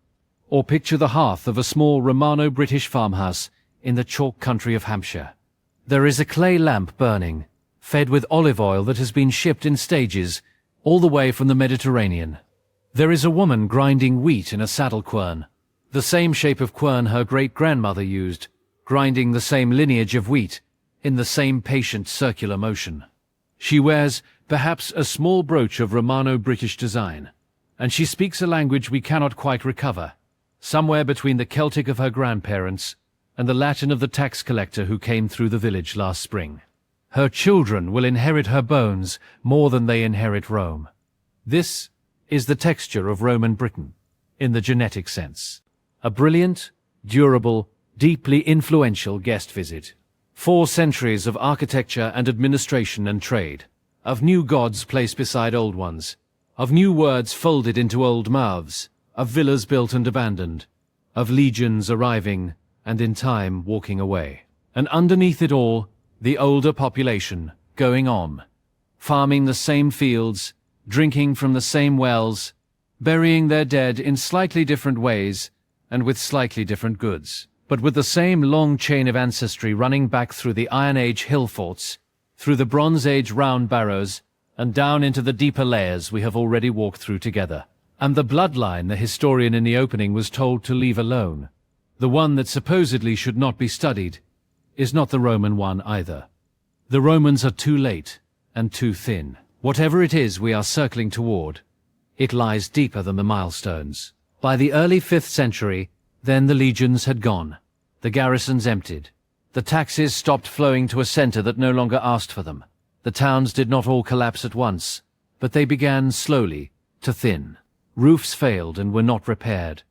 Or picture the hearth of a small Romano-British farmhouse in the chalk country of Hampshire. There is a clay lamp burning, fed with olive oil that has been shipped in stages, all the way from the Mediterranean. There is a woman grinding wheat in a saddle quern, the same shape of quern her great-grandmother used, grinding the same lineage of wheat, in the same patient circular motion. She wears, perhaps, a small brooch of Romano-British design, and she speaks a language we cannot quite recover, somewhere between the Celtic of her grandparents and the Latin of the tax collector who came through the village last spring. Her children will inherit her bones more than they inherit Rome. This is the texture of Roman Britain, in the genetic sense. A brilliant, durable, deeply influential guest visit. 4 centuries of architecture and administration and trade, of new gods placed beside old ones, of new words folded into old mouths, of villas built and abandoned, of legions arriving and in time walking away. And underneath it all, the older population going on, farming the same fields, drinking from the same wells, burying their dead in slightly different ways and with slightly different goods, but with the same long chain of ancestry running back through the Iron Age hill forts, through the Bronze Age round barrows, and down into the deeper layers we have already walked through together. And the bloodline the historian in the opening was told to leave alone, the one that supposedly should not be studied, is not the Roman one either. The Romans are too late and too thin. Whatever it is we are circling toward, it lies deeper than the milestones. By the early 5th century, then the legions had gone, the garrisons emptied, the taxes stopped flowing to a center that no longer asked for them. The towns did not all collapse at once, but they began slowly to thin. Roofs failed and were not repaired.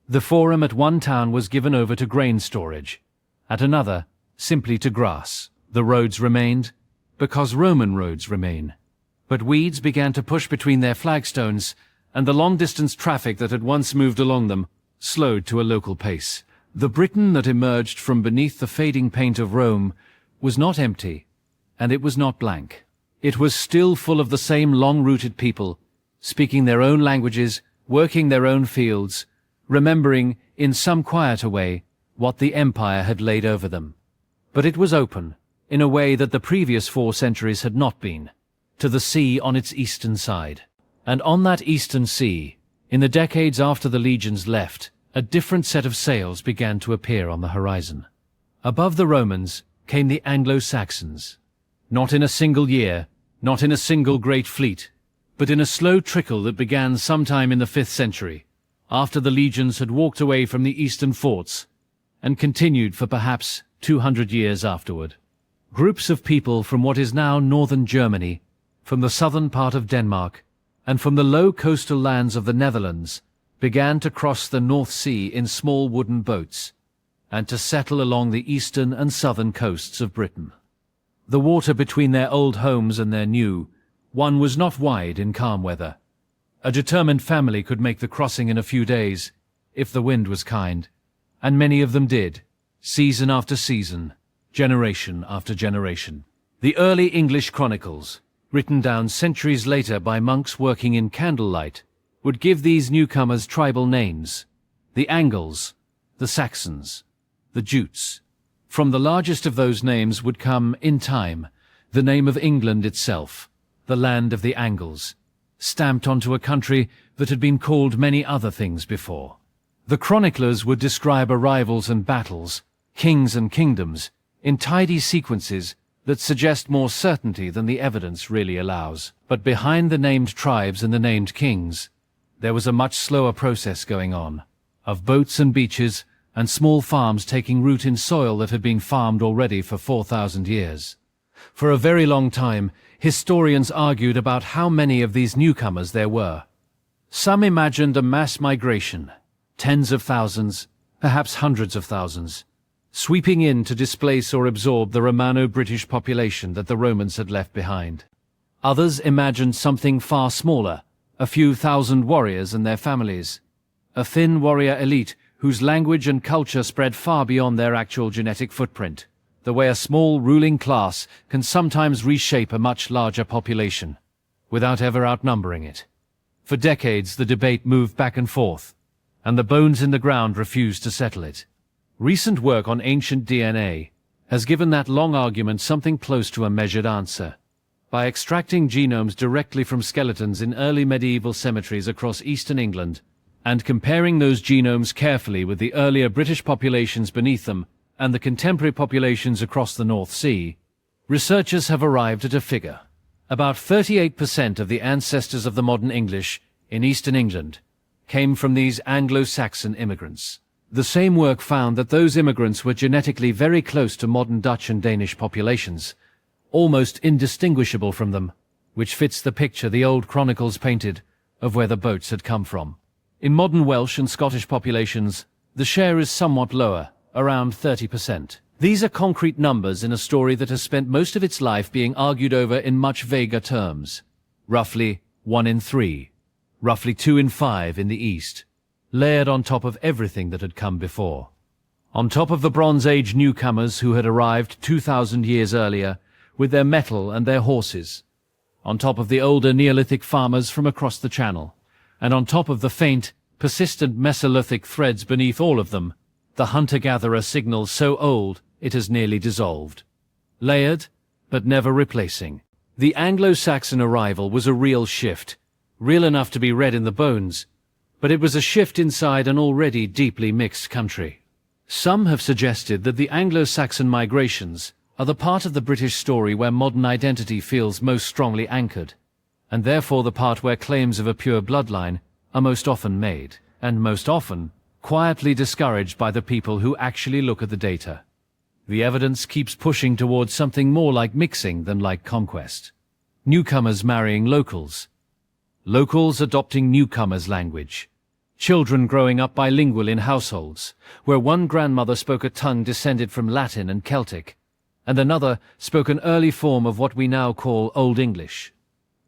The forum at one town was given over to grain storage, at another simply to grass. The roads remained, because Roman roads remain. But weeds began to push between their flagstones, and the long-distance traffic that had once moved along them slowed to a local pace. The Britain that emerged from beneath the fading paint of Rome was not empty, and it was not blank. It was still full of the same long-rooted people, speaking their own languages, working their own fields, remembering, in some quieter way, what the empire had laid over them. But it was open, in a way that the previous 4 centuries had not been, to the sea on its eastern side. And on that eastern sea, in the decades after the legions left, a different set of sails began to appear on the horizon. Above the Romans came the Anglo-Saxons, not in a single year, not in a single great fleet, but in a slow trickle that began sometime in the 5th century, after the legions had walked away from the eastern forts, and continued for perhaps 200 years afterward. Groups of people from what is now northern Germany, from the southern part of Denmark, and from the low coastal lands of the Netherlands, began to cross the North Sea in small wooden boats, and to settle along the eastern and southern coasts of Britain. The water between their old homes and their new one was not wide in calm weather. A determined family could make the crossing in a few days, if the wind was kind, and many of them did, season after season, generation after generation. The early English chronicles, written down centuries later by monks working in candlelight, would give these newcomers tribal names: the Angles, the Saxons, the Jutes. From the largest of those names would come, in time, the name of England itself, the land of the Angles, stamped onto a country that had been called many other things before. The chroniclers would describe arrivals and battles, kings and kingdoms, in tidy sequences that suggest more certainty than the evidence really allows. But behind the named tribes and the named kings, there was a much slower process going on, of boats and beaches and small farms taking root in soil that had been farmed already for 4,000 years. For a very long time, historians argued about how many of these newcomers there were. Some imagined a mass migration, tens of thousands, perhaps hundreds of thousands, sweeping in to displace or absorb the Romano-British population that the Romans had left behind. Others imagined something far smaller, a few thousand warriors and their families, a thin warrior elite whose language and culture spread far beyond their actual genetic footprint, the way a small ruling class can sometimes reshape a much larger population, without ever outnumbering it. For decades the debate moved back and forth, and the bones in the ground refused to settle it. Recent work on ancient DNA has given that long argument something close to a measured answer. By extracting genomes directly from skeletons in early medieval cemeteries across eastern England, and comparing those genomes carefully with the earlier British populations beneath them and the contemporary populations across the North Sea, researchers have arrived at a figure. About 38% of the ancestors of the modern English in eastern England came from these Anglo-Saxon immigrants. The same work found that those immigrants were genetically very close to modern Dutch and Danish populations, almost indistinguishable from them, which fits the picture the old chronicles painted of where the boats had come from. In modern Welsh and Scottish populations, the share is somewhat lower, around 30%. These are concrete numbers in a story that has spent most of its life being argued over in much vaguer terms. Roughly 1 in 3, roughly 2 in 5 in the East, layered on top of everything that had come before. On top of the Bronze Age newcomers who had arrived 2,000 years earlier, with their metal and their horses. On top of the older Neolithic farmers from across the Channel. And on top of the faint, persistent Mesolithic threads beneath all of them, the hunter-gatherer signal so old it has nearly dissolved. Layered, but never replacing. The Anglo-Saxon arrival was a real shift, real enough to be read in the bones, but it was a shift inside an already deeply mixed country. Some have suggested that the Anglo-Saxon migrations are the part of the British story where modern identity feels most strongly anchored, and therefore the part where claims of a pure bloodline are most often made, and most often quietly discouraged by the people who actually look at the data. The evidence keeps pushing towards something more like mixing than like conquest. Newcomers marrying locals. Locals adopting newcomers' language. Children growing up bilingual in households, where one grandmother spoke a tongue descended from Latin and Celtic, and another spoke an early form of what we now call Old English.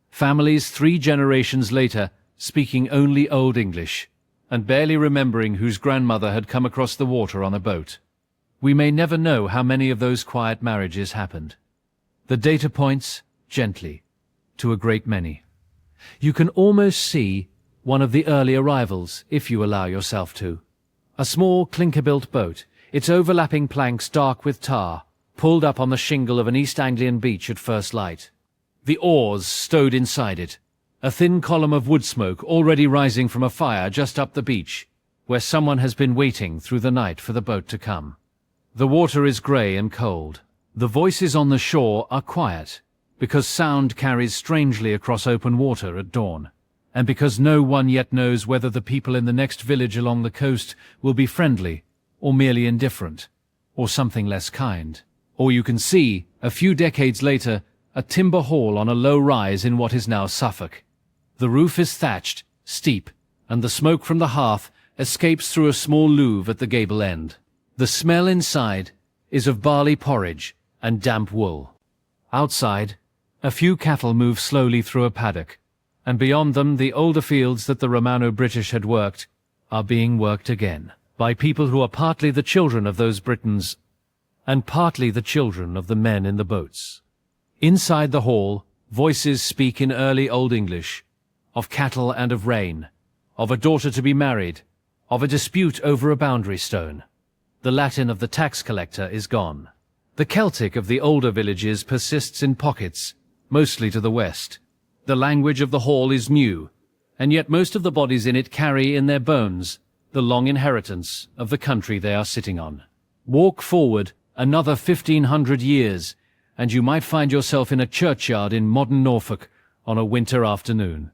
Families 3 generations later speaking only Old English, and barely remembering whose grandmother had come across the water on a boat. We may never know how many of those quiet marriages happened. The data points, gently, to a great many. You can almost see one of the early arrivals, if you allow yourself to. A small clinker-built boat, its overlapping planks dark with tar, pulled up on the shingle of an East Anglian beach at first light. The oars stowed inside it, a thin column of wood smoke already rising from a fire just up the beach, where someone has been waiting through the night for the boat to come. The water is grey and cold. The voices on the shore are quiet, because sound carries strangely across open water at dawn, and because no one yet knows whether the people in the next village along the coast will be friendly, or merely indifferent, or something less kind. Or you can see, a few decades later, a timber hall on a low rise in what is now Suffolk. The roof is thatched, steep, and the smoke from the hearth escapes through a small louvre at the gable end. The smell inside is of barley porridge and damp wool. Outside, a few cattle move slowly through a paddock, and beyond them the older fields that the Romano-British had worked are being worked again, by people who are partly the children of those Britons and partly the children of the men in the boats. Inside the hall, voices speak in early Old English, of cattle and of rain, of a daughter to be married, of a dispute over a boundary stone. The Latin of the tax collector is gone. The Celtic of the older villages persists in pockets, mostly to the west. The language of the hall is new, and yet most of the bodies in it carry in their bones the long inheritance of the country they are sitting on. Walk forward another 1,500 years, and you might find yourself in a churchyard in modern Norfolk on a winter afternoon.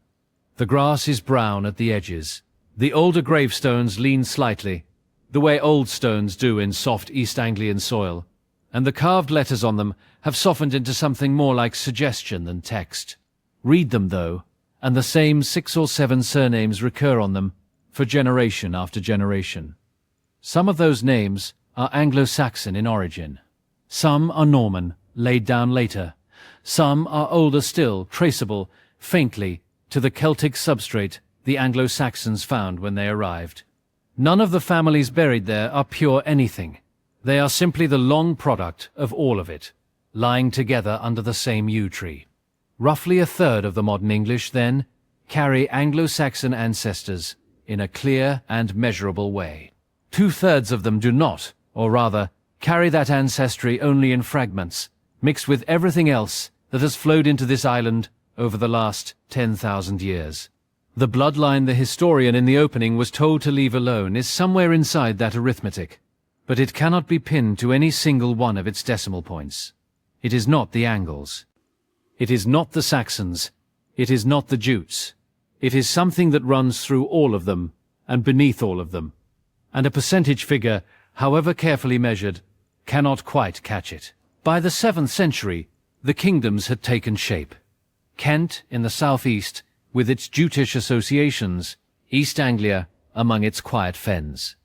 The grass is brown at the edges. The older gravestones lean slightly, the way old stones do in soft East Anglian soil, and the carved letters on them have softened into something more like suggestion than text. Read them, though, and the same 6 or 7 surnames recur on them for generation after generation. Some of those names are Anglo-Saxon in origin. Some are Norman, laid down later. Some are older still, traceable, faintly, to the Celtic substrate the Anglo-Saxons found when they arrived. None of the families buried there are pure anything. They are simply the long product of all of it, lying together under the same yew tree. Roughly a third of the modern English, then, carry Anglo-Saxon ancestors in a clear and measurable way. 2/3 of them do not, or rather, carry that ancestry only in fragments, mixed with everything else that has flowed into this island over the last 10,000 years. The bloodline the historian in the opening was told to leave alone is somewhere inside that arithmetic, but it cannot be pinned to any single one of its decimal points. It is not the Angles. It is not the Saxons. It is not the Jutes. It is something that runs through all of them, and beneath all of them. And a percentage figure, however carefully measured, cannot quite catch it. By the 7th century, the kingdoms had taken shape. Kent in the southeast, with its Jutish associations, East Anglia among its quiet fens.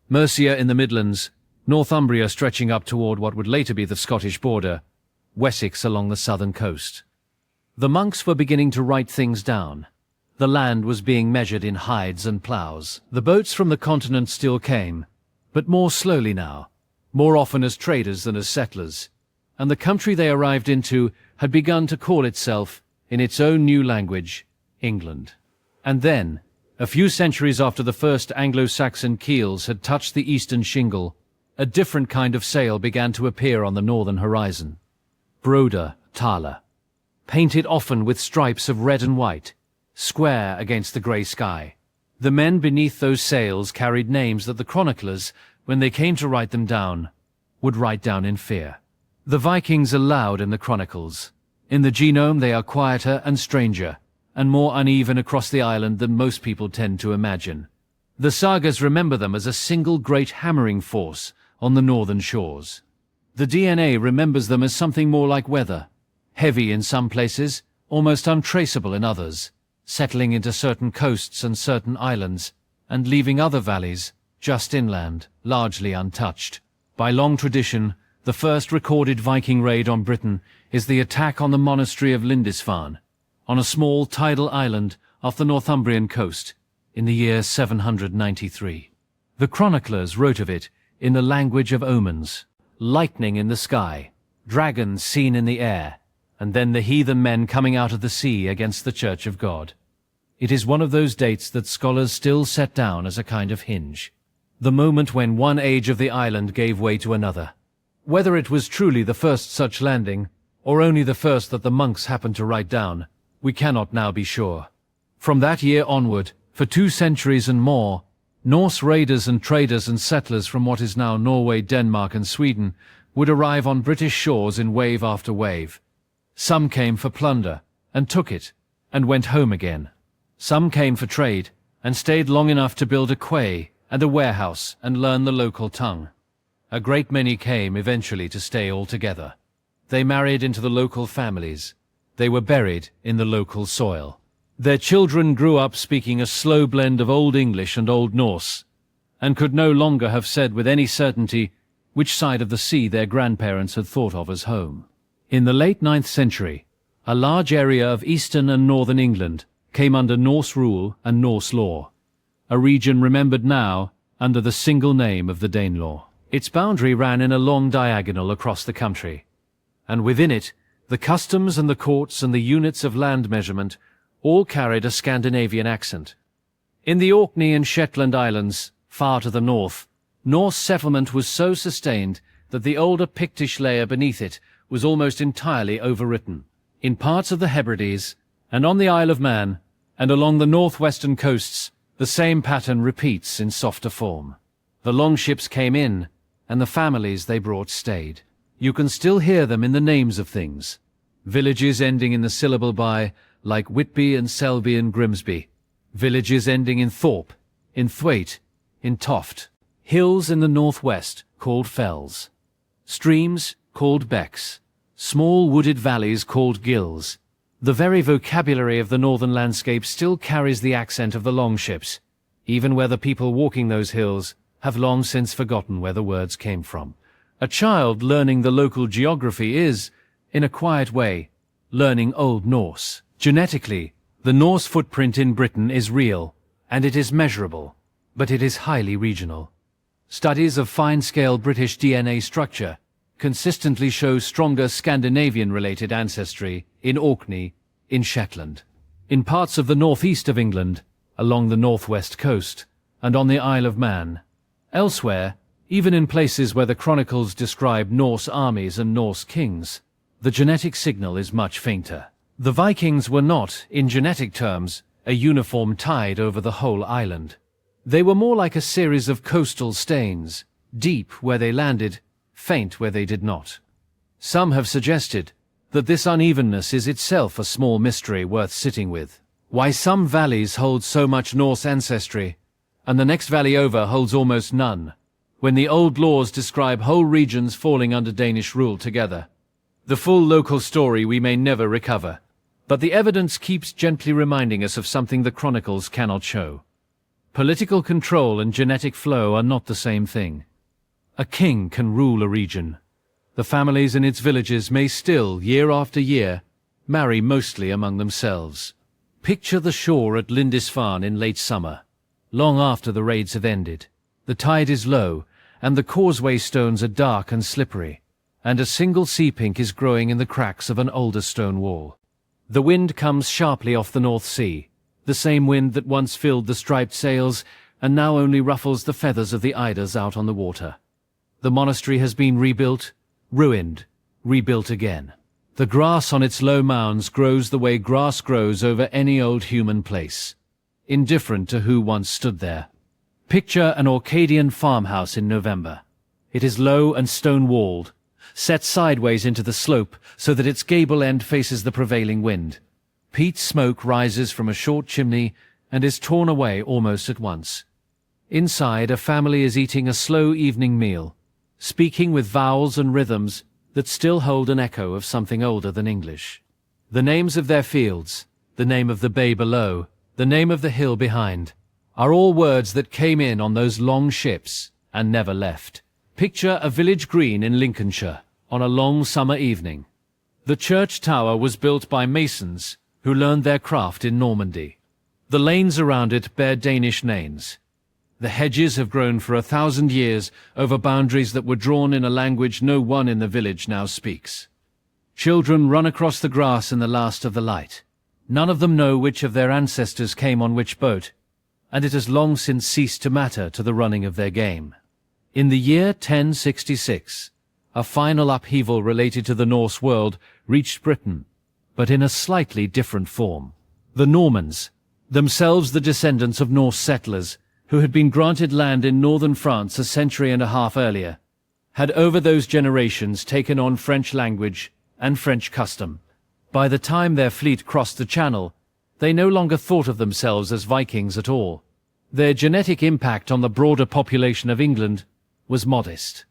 Mercia in the Midlands, Northumbria stretching up toward what would later be the Scottish border, Wessex along the southern coast. The monks were beginning to write things down. The land was being measured in hides and ploughs. The boats from the continent still came, but more slowly now, more often as traders than as settlers, and the country they arrived into had begun to call itself, in its own new language, England. And then, a few centuries after the first Anglo-Saxon keels had touched the eastern shingle, a different kind of sail began to appear on the northern horizon. Broader thaler, painted often with stripes of red and white, square against the grey sky. The men beneath those sails carried names that the chroniclers, when they came to write them down, would write down in fear. The Vikings are loud in the chronicles. In the genome they are quieter and stranger, and more uneven across the island than most people tend to imagine. The sagas remember them as a single great hammering force on the northern shores. The DNA remembers them as something more like weather, heavy in some places, almost untraceable in others, settling into certain coasts and certain islands, and leaving other valleys, just inland, largely untouched. By long tradition, the first recorded Viking raid on Britain is the attack on the monastery of Lindisfarne, on a small tidal island off the Northumbrian coast, in the year 793. The chroniclers wrote of it in the language of omens: lightning in the sky, dragons seen in the air, and then the heathen men coming out of the sea against the Church of God. It is one of those dates that scholars still set down as a kind of hinge, the moment when one age of the island gave way to another. Whether it was truly the first such landing, or only the first that the monks happened to write down, we cannot now be sure. From that year onward, for 2 centuries and more, Norse raiders and traders and settlers from what is now Norway, Denmark and Sweden would arrive on British shores in wave after wave. Some came for plunder, and took it, and went home again. Some came for trade, and stayed long enough to build a quay and a warehouse and learn the local tongue. A great many came eventually to stay altogether. They married into the local families. They were buried in the local soil. Their children grew up speaking a slow blend of Old English and Old Norse, and could no longer have said with any certainty which side of the sea their grandparents had thought of as home. In the late 9th century, a large area of eastern and northern England came under Norse rule and Norse law, a region remembered now under the single name of the Danelaw. Its boundary ran in a long diagonal across the country, and within it, the customs and the courts and the units of land measurement all carried a Scandinavian accent. In the Orkney and Shetland Islands, far to the north, Norse settlement was so sustained that the older Pictish layer beneath it was almost entirely overwritten. In parts of the Hebrides, and on the Isle of Man, and along the northwestern coasts, the same pattern repeats in softer form. The longships came in, and the families they brought stayed. You can still hear them in the names of things. Villages ending in the syllable by, like Whitby and Selby and Grimsby. Villages ending in Thorpe, in Thwaite, in Toft. Hills in the northwest called fells. Streams called becks. Small wooded valleys called gills. The very vocabulary of the northern landscape still carries the accent of the longships, even where the people walking those hills have long since forgotten where the words came from. A child learning the local geography is, in a quiet way, learning Old Norse. Genetically, the Norse footprint in Britain is real, and it is measurable, but it is highly regional. Studies of fine-scale British DNA structure consistently show stronger Scandinavian-related ancestry in Orkney, in Shetland, in parts of the northeast of England, along the northwest coast, and on the Isle of Man. Elsewhere, even in places where the chronicles describe Norse armies and Norse kings, the genetic signal is much fainter. The Vikings were not, in genetic terms, a uniform tide over the whole island. They were more like a series of coastal stains, deep where they landed, faint where they did not. Some have suggested that this unevenness is itself a small mystery worth sitting with. Why some valleys hold so much Norse ancestry, and the next valley over holds almost none, when the old laws describe whole regions falling under Danish rule together. The full local story we may never recover, but the evidence keeps gently reminding us of something the chronicles cannot show. Political control and genetic flow are not the same thing. A king can rule a region. The families in its villages may still, year after year, marry mostly among themselves. Picture the shore at Lindisfarne in late summer, long after the raids have ended. The tide is low, and the causeway stones are dark and slippery, and a single sea pink is growing in the cracks of an older stone wall. The wind comes sharply off the North Sea, the same wind that once filled the striped sails and now only ruffles the feathers of the eiders out on the water. The monastery has been rebuilt, ruined, rebuilt again. The grass on its low mounds grows the way grass grows over any old human place, indifferent to who once stood there. Picture an Orcadian farmhouse in November. It is low and stone-walled, set sideways into the slope so that its gable end faces the prevailing wind. Peat smoke rises from a short chimney and is torn away almost at once. Inside, a family is eating a slow evening meal, speaking with vowels and rhythms that still hold an echo of something older than English. The names of their fields, the name of the bay below, the name of the hill behind, are all words that came in on those long ships and never left. Picture a village green in Lincolnshire on a long summer evening. The church tower was built by masons who learned their craft in Normandy. The lanes around it bear Danish names. The hedges have grown for 1,000 years over boundaries that were drawn in a language no one in the village now speaks. Children run across the grass in the last of the light. None of them know which of their ancestors came on which boat, and it has long since ceased to matter to the running of their game. In the year 1066, a final upheaval related to the Norse world reached Britain, but in a slightly different form. The Normans, themselves the descendants of Norse settlers, who had been granted land in northern France a century and a half earlier, had over those generations taken on French language and French custom. By the time their fleet crossed the Channel, they no longer thought of themselves as Vikings at all. Their genetic impact on the broader population of England was modest.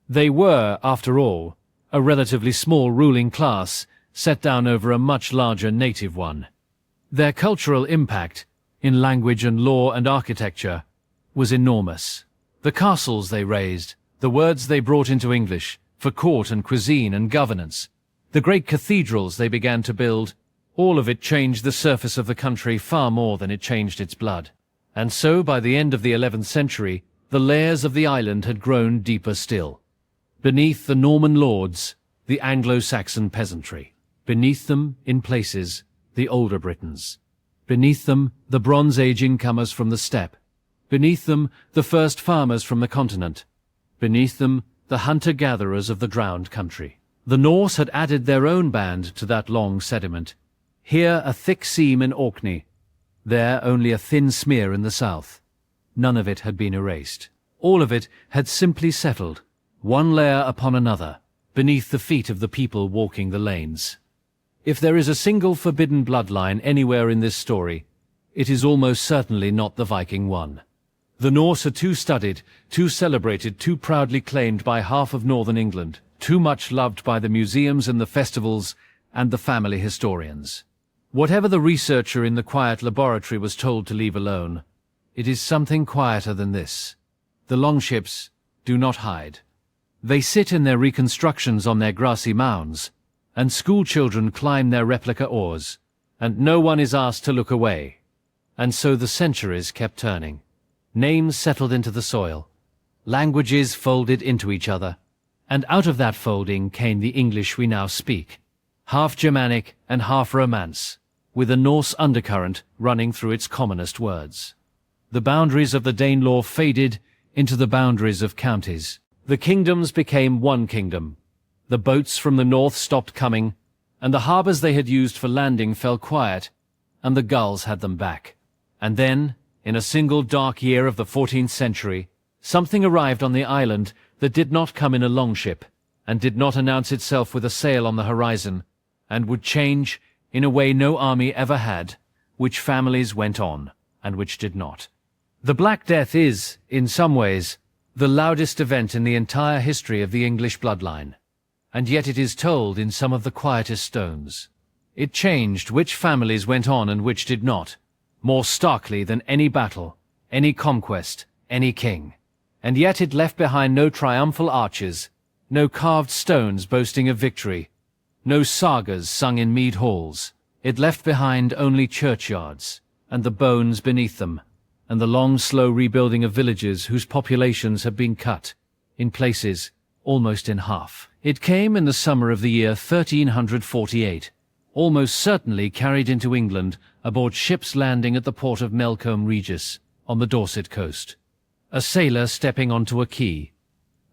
They were, after all, a relatively small ruling class set down over a much larger native one. Their cultural impact, in language and law and architecture, was enormous. The castles they raised, the words they brought into English, for court and cuisine and governance, the great cathedrals they began to build, all of it changed the surface of the country far more than it changed its blood. And so, by the end of the 11th century, the layers of the island had grown deeper still. Beneath the Norman lords, the Anglo-Saxon peasantry. Beneath them, in places, the older Britons. Beneath them, the Bronze Age incomers from the steppe. Beneath them, the first farmers from the continent. Beneath them, the hunter-gatherers of the drowned country. The Norse had added their own band to that long sediment. Here a thick seam in Orkney, there only a thin smear in the south. None of it had been erased. All of it had simply settled, one layer upon another, beneath the feet of the people walking the lanes. If there is a single forbidden bloodline anywhere in this story, it is almost certainly not the Viking one. The Norse are too studied, too celebrated, too proudly claimed by half of northern England, too much loved by the museums and the festivals and the family historians. Whatever the researcher in the quiet laboratory was told to leave alone, it is something quieter than this. The longships do not hide. They sit in their reconstructions on their grassy mounds, and schoolchildren climb their replica oars, and no one is asked to look away. And so the centuries kept turning. Names settled into the soil. Languages folded into each other. And out of that folding came the English we now speak, half Germanic and half Romance, with a Norse undercurrent running through its commonest words. The boundaries of the Danelaw faded into the boundaries of counties. The kingdoms became one kingdom. The boats from the north stopped coming, and the harbours they had used for landing fell quiet, and the gulls had them back. And then, in a single dark year of the 14th century, something arrived on the island that did not come in a longship, and did not announce itself with a sail on the horizon, and would change, in a way no army ever had, which families went on, and which did not. The Black Death is, in some ways, the loudest event in the entire history of the English bloodline, and yet it is told in some of the quietest stones. It changed which families went on and which did not, more starkly than any battle, any conquest, any king. And yet it left behind no triumphal arches, no carved stones boasting of victory, no sagas sung in mead halls. It left behind only churchyards, and the bones beneath them, and the long, slow rebuilding of villages whose populations had been cut, in places, almost in half. It came in the summer of the year 1348, almost certainly carried into England aboard ships landing at the port of Melcombe Regis, on the Dorset coast. A sailor stepping onto a quay,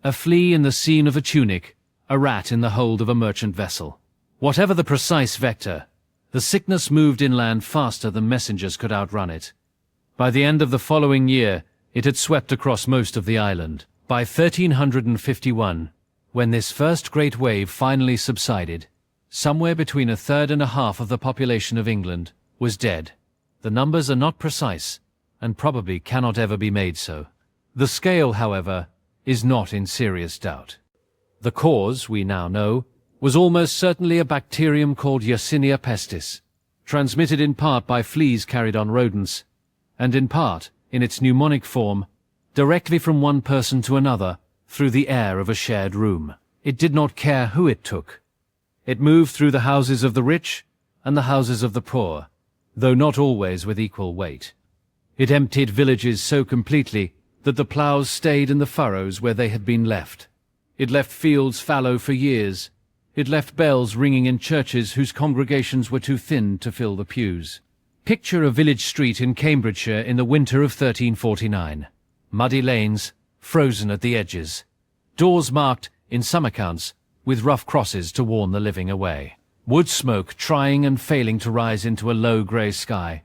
a flea in the seam of a tunic, a rat in the hold of a merchant vessel. Whatever the precise vector, the sickness moved inland faster than messengers could outrun it. By the end of the following year, it had swept across most of the island. By 1351, when this first great wave finally subsided, somewhere between a third and a half of the population of England was dead. The numbers are not precise, and probably cannot ever be made so. The scale, however, is not in serious doubt. The cause, we now know, was almost certainly a bacterium called Yersinia pestis, transmitted in part by fleas carried on rodents, and in part, in its pneumonic form, directly from one person to another through the air of a shared room. It did not care who it took. It moved through the houses of the rich and the houses of the poor, though not always with equal weight. It emptied villages so completely that the ploughs stayed in the furrows where they had been left. It left fields fallow for years. It left bells ringing in churches whose congregations were too thin to fill the pews. Picture a village street in Cambridgeshire in the winter of 1349. Muddy lanes, frozen at the edges. Doors marked, in some accounts, with rough crosses to warn the living away. Wood smoke trying and failing to rise into a low grey sky.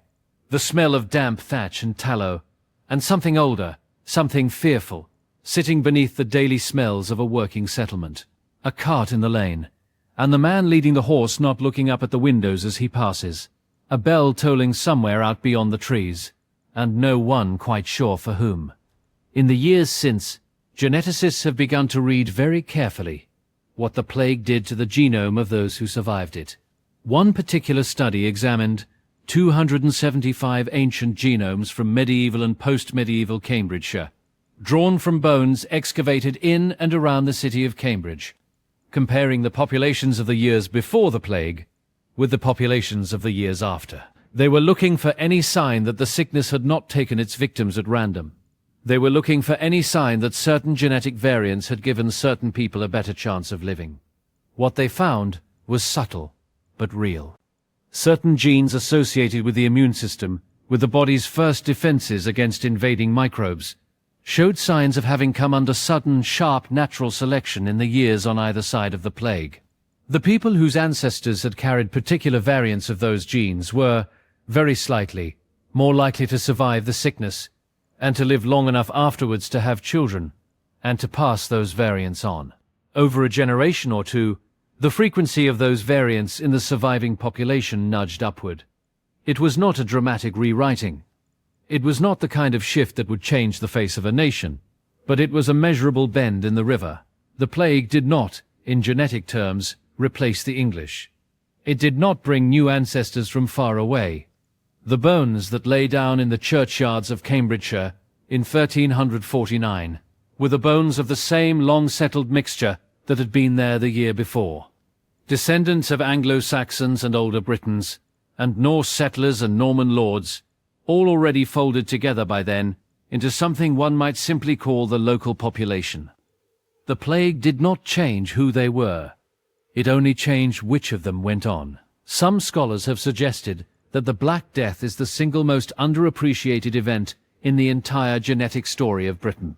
The smell of damp thatch and tallow, and something older, something fearful, sitting beneath the daily smells of a working settlement. A cart in the lane, and the man leading the horse not looking up at the windows as he passes. A bell tolling somewhere out beyond the trees, and no one quite sure for whom. In the years since, geneticists have begun to read very carefully what the plague did to the genome of those who survived it. One particular study examined 275 ancient genomes from medieval and post-medieval Cambridgeshire, drawn from bones excavated in and around the city of Cambridge, comparing the populations of the years before the plague with the populations of the years after. They were looking for any sign that the sickness had not taken its victims at random. They were looking for any sign that certain genetic variants had given certain people a better chance of living. What they found was subtle, but real. Certain genes associated with the immune system, with the body's first defenses against invading microbes, showed signs of having come under sudden, sharp natural selection in the years on either side of the plague. The people whose ancestors had carried particular variants of those genes were, very slightly, more likely to survive the sickness, and to live long enough afterwards to have children, and to pass those variants on. Over a generation or two, the frequency of those variants in the surviving population nudged upward. It was not a dramatic rewriting. It was not the kind of shift that would change the face of a nation, but it was a measurable bend in the river. The plague did not, in genetic terms, replace the English. It did not bring new ancestors from far away. The bones that lay down in the churchyards of Cambridgeshire in 1349 were the bones of the same long-settled mixture that had been there the year before. Descendants of Anglo-Saxons and older Britons, and Norse settlers and Norman lords, all already folded together by then into something one might simply call the local population. The plague did not change who they were. It only changed which of them went on. Some scholars have suggested that the Black Death is the single most underappreciated event in the entire genetic story of Britain.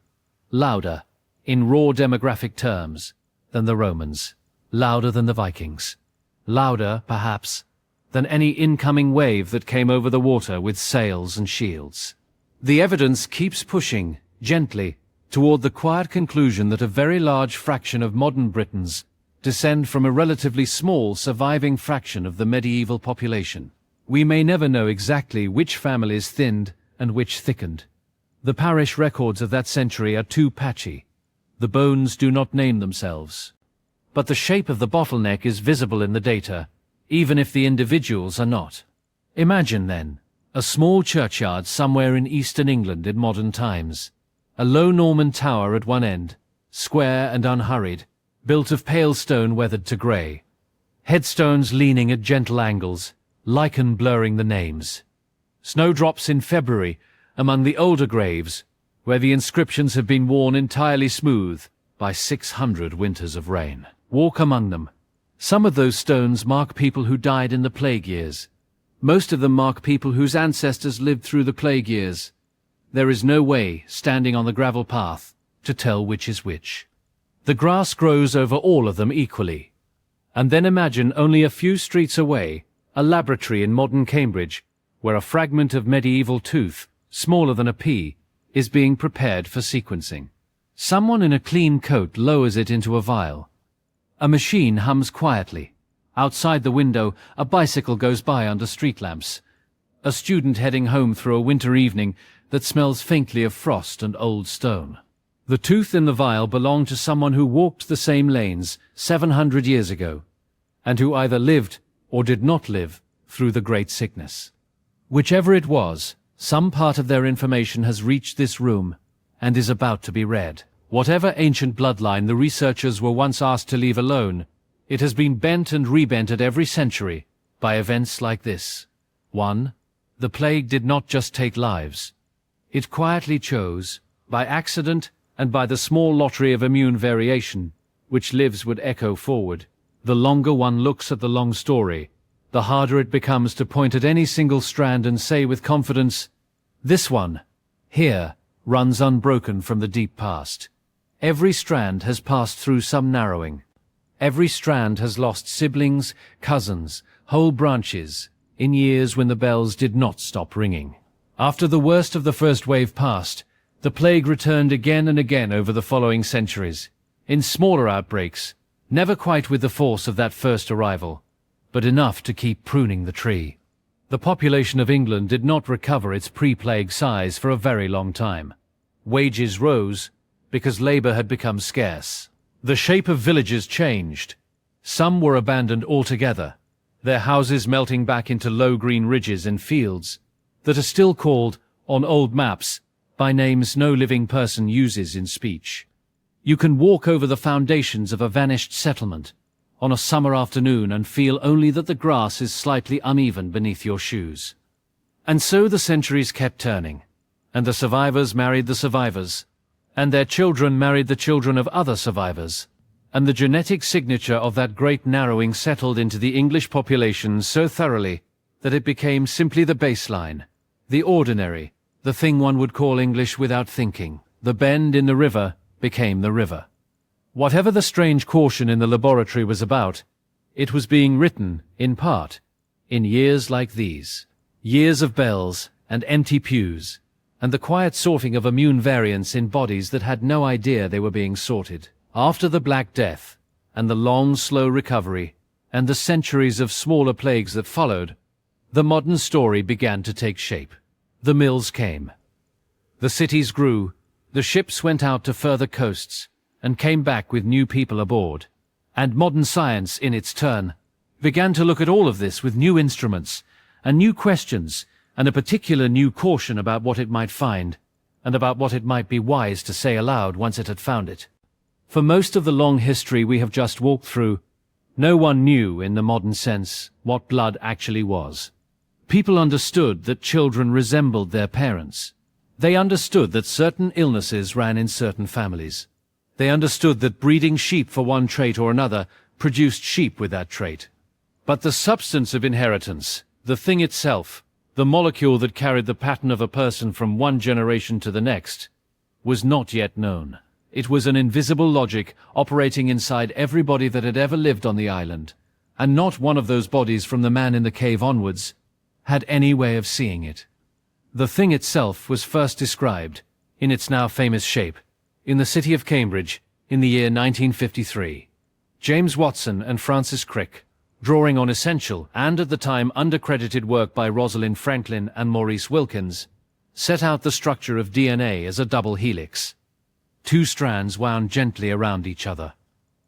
Louder, in raw demographic terms, than the Romans. Louder than the Vikings. Louder, perhaps, than any incoming wave that came over the water with sails and shields. The evidence keeps pushing, gently, toward the quiet conclusion that a very large fraction of modern Britons descend from a relatively small surviving fraction of the medieval population. We may never know exactly which families thinned and which thickened. The parish records of that century are too patchy. The bones do not name themselves. But the shape of the bottleneck is visible in the data, even if the individuals are not. Imagine, then, a small churchyard somewhere in eastern England in modern times. A low Norman tower at one end, square and unhurried, built of pale stone weathered to grey. Headstones leaning at gentle angles, lichen blurring the names. Snowdrops in February among the older graves, where the inscriptions have been worn entirely smooth by 600 winters of rain. Walk among them. Some of those stones mark people who died in the plague years. Most of them mark people whose ancestors lived through the plague years. There is no way, standing on the gravel path, to tell which is which. The grass grows over all of them equally. And then imagine only a few streets away, a laboratory in modern Cambridge, where a fragment of medieval tooth, smaller than a pea, is being prepared for sequencing. Someone in a clean coat lowers it into a vial. A machine hums quietly. Outside the window, a bicycle goes by under street lamps. A student heading home through a winter evening that smells faintly of frost and old stone. The tooth in the vial belonged to someone who walked the same lanes 700 years ago, and who either lived or did not live through the Great Sickness. Whichever it was, some part of their information has reached this room and is about to be read. Whatever ancient bloodline the researchers were once asked to leave alone, it has been bent and rebent at every century by events like this. 1. The plague did not just take lives. It quietly chose, by accident and by the small lottery of immune variation, which lives would echo forward. The longer one looks at the long story, the harder it becomes to point at any single strand and say with confidence, this one, here, runs unbroken from the deep past. Every strand has passed through some narrowing. Every strand has lost siblings, cousins, whole branches, in years when the bells did not stop ringing. After the worst of the first wave passed, the plague returned again and again over the following centuries, in smaller outbreaks, never quite with the force of that first arrival, but enough to keep pruning the tree. The population of England did not recover its pre-plague size for a very long time. Wages rose because labour had become scarce. The shape of villages changed. Some were abandoned altogether, their houses melting back into low green ridges and fields that are still called, on old maps, by names no living person uses in speech. You can walk over the foundations of a vanished settlement on a summer afternoon and feel only that the grass is slightly uneven beneath your shoes. And so the centuries kept turning, and the survivors married the survivors, and their children married the children of other survivors, and the genetic signature of that great narrowing settled into the English population so thoroughly that it became simply the baseline, the ordinary, the thing one would call English without thinking. The bend in the river became the river. Whatever the strange caution in the laboratory was about, it was being written, in part, in years like these. Years of bells and empty pews, and the quiet sorting of immune variants in bodies that had no idea they were being sorted. After the Black Death, and the long, slow recovery, and the centuries of smaller plagues that followed, the modern story began to take shape. The mills came. The cities grew, the ships went out to further coasts, and came back with new people aboard. And modern science, in its turn, began to look at all of this with new instruments, and new questions, and a particular new caution about what it might find, and about what it might be wise to say aloud once it had found it. For most of the long history we have just walked through, no one knew, in the modern sense, what blood actually was. People understood that children resembled their parents. They understood that certain illnesses ran in certain families. They understood that breeding sheep for one trait or another produced sheep with that trait. But the substance of inheritance, the thing itself, the molecule that carried the pattern of a person from one generation to the next, was not yet known. It was an invisible logic operating inside everybody that had ever lived on the island, and not one of those bodies from the man in the cave onwards had any way of seeing it. The thing itself was first described, in its now famous shape, in the city of Cambridge in the year 1953. James Watson and Francis Crick drawing on essential and at the time undercredited work by Rosalind Franklin and Maurice Wilkins, set out the structure of DNA as a double helix. Two strands wound gently around each other,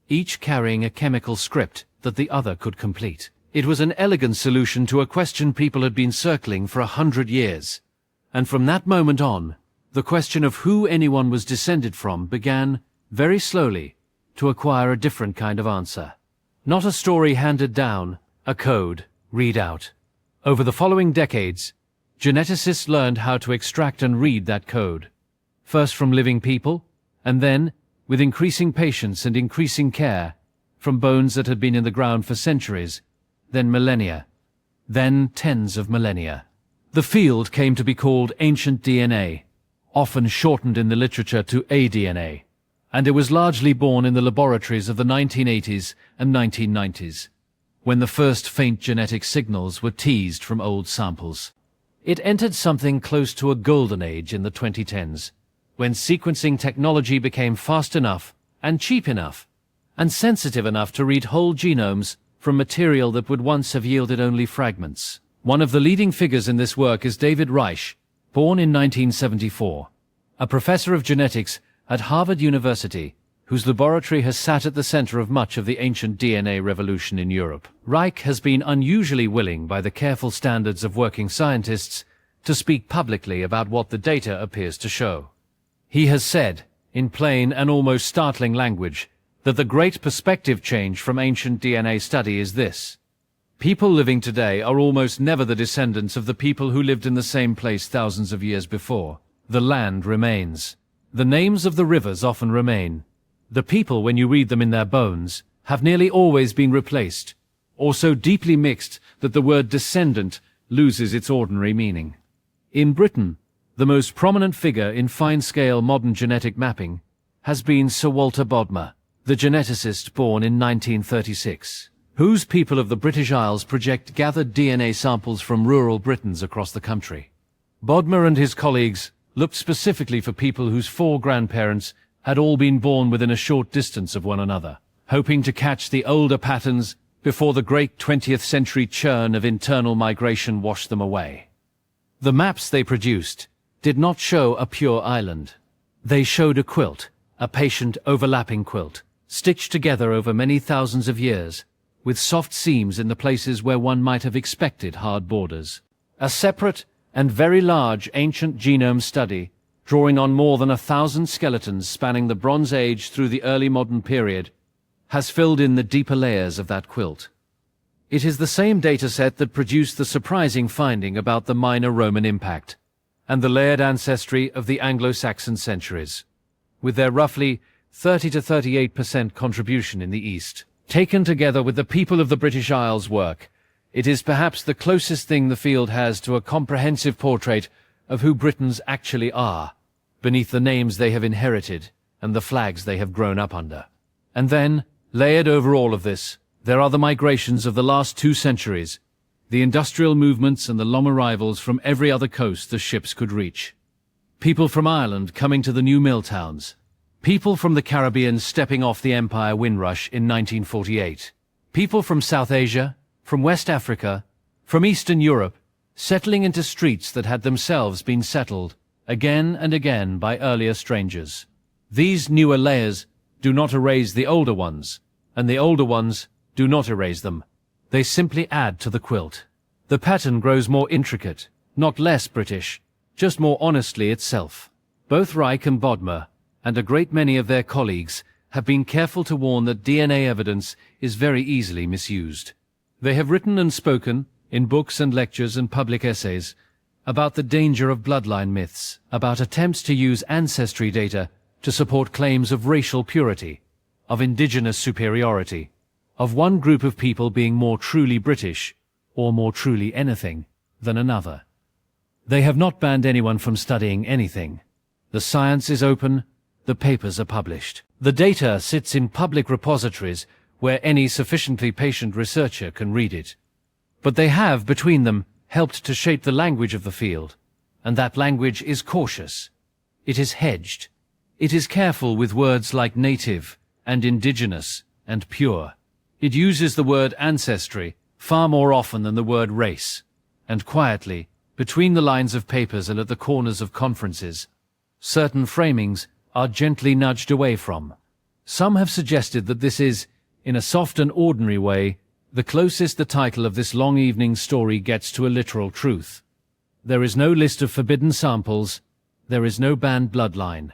each carrying a chemical script that the other could complete. It was an elegant solution to a question people had been circling for 100 years. And from that moment on, the question of who anyone was descended from began, very slowly, to acquire a different kind of answer. Not a story handed down, a code, read out. Over the following decades, geneticists learned how to extract and read that code, first from living people, and then, with increasing patience and increasing care, from bones that had been in the ground for centuries, then millennia, then tens of millennia. The field came to be called ancient DNA, often shortened in the literature to aDNA, and it was largely born in the laboratories of the 1980s and 1990s, when the first faint genetic signals were teased from old samples. It entered something close to a golden age in the 2010s, when sequencing technology became fast enough and cheap enough and sensitive enough to read whole genomes from material that would once have yielded only fragments. One of the leading figures in this work is David Reich, born in 1974, a professor of genetics at Harvard University, whose laboratory has sat at the center of much of the ancient DNA revolution in Europe. Reich has been unusually willing by the careful standards of working scientists to speak publicly about what the data appears to show. He has said, in plain and almost startling language, that the great perspective change from ancient DNA study is this: people living today are almost never the descendants of the people who lived in the same place thousands of years before. The land remains. The names of the rivers often remain. The people, when you read them in their bones, have nearly always been replaced, or so deeply mixed that the word descendant loses its ordinary meaning. In Britain, the most prominent figure in fine-scale modern genetic mapping has been Sir Walter Bodmer, the geneticist born in 1936, whose people of the British Isles project gathered DNA samples from rural Britons across the country. Bodmer and his colleagues looked specifically for people whose four grandparents had all been born within a short distance of one another, hoping to catch the older patterns before the great 20th century churn of internal migration washed them away. The maps they produced did not show a pure island. They showed a quilt, a patient overlapping quilt, stitched together over many thousands of years, with soft seams in the places where one might have expected hard borders. A separate and very large ancient genome study, drawing on more than 1,000 skeletons spanning the Bronze Age through the early modern period, has filled in the deeper layers of that quilt. It is the same dataset that produced the surprising finding about the minor Roman impact and the layered ancestry of the Anglo-Saxon centuries, with their roughly 30 to 38% contribution in the East. Taken together with the people of the British Isles work, it is perhaps the closest thing the field has to a comprehensive portrait of who Britons actually are, beneath the names they have inherited and the flags they have grown up under. And then, layered over all of this, there are the migrations of the last 2 centuries, the industrial movements and the long arrivals from every other coast the ships could reach. People from Ireland coming to the new mill towns. People from the Caribbean stepping off the Empire Windrush in 1948. People from South Asia, from West Africa, from Eastern Europe, settling into streets that had themselves been settled, again and again by earlier strangers. These newer layers do not erase the older ones, and the older ones do not erase them. They simply add to the quilt. The pattern grows more intricate, not less British, just more honestly itself. Both Reich and Bodmer, and a great many of their colleagues, have been careful to warn that DNA evidence is very easily misused. They have written and spoken, in books and lectures and public essays, about the danger of bloodline myths, about attempts to use ancestry data to support claims of racial purity, of indigenous superiority, of one group of people being more truly British, or more truly anything, than another. They have not banned anyone from studying anything. The science is open, the papers are published. The data sits in public repositories where any sufficiently patient researcher can read it. But they have, between them, helped to shape the language of the field, and that language is cautious. It is hedged. It is careful with words like native and indigenous and pure. It uses the word ancestry far more often than the word race, and quietly, between the lines of papers and at the corners of conferences, certain framings are gently nudged away from. Some have suggested that this is, in a soft and ordinary way, the closest the title of this long evening story gets to a literal truth. There is no list of forbidden samples, there is no banned bloodline.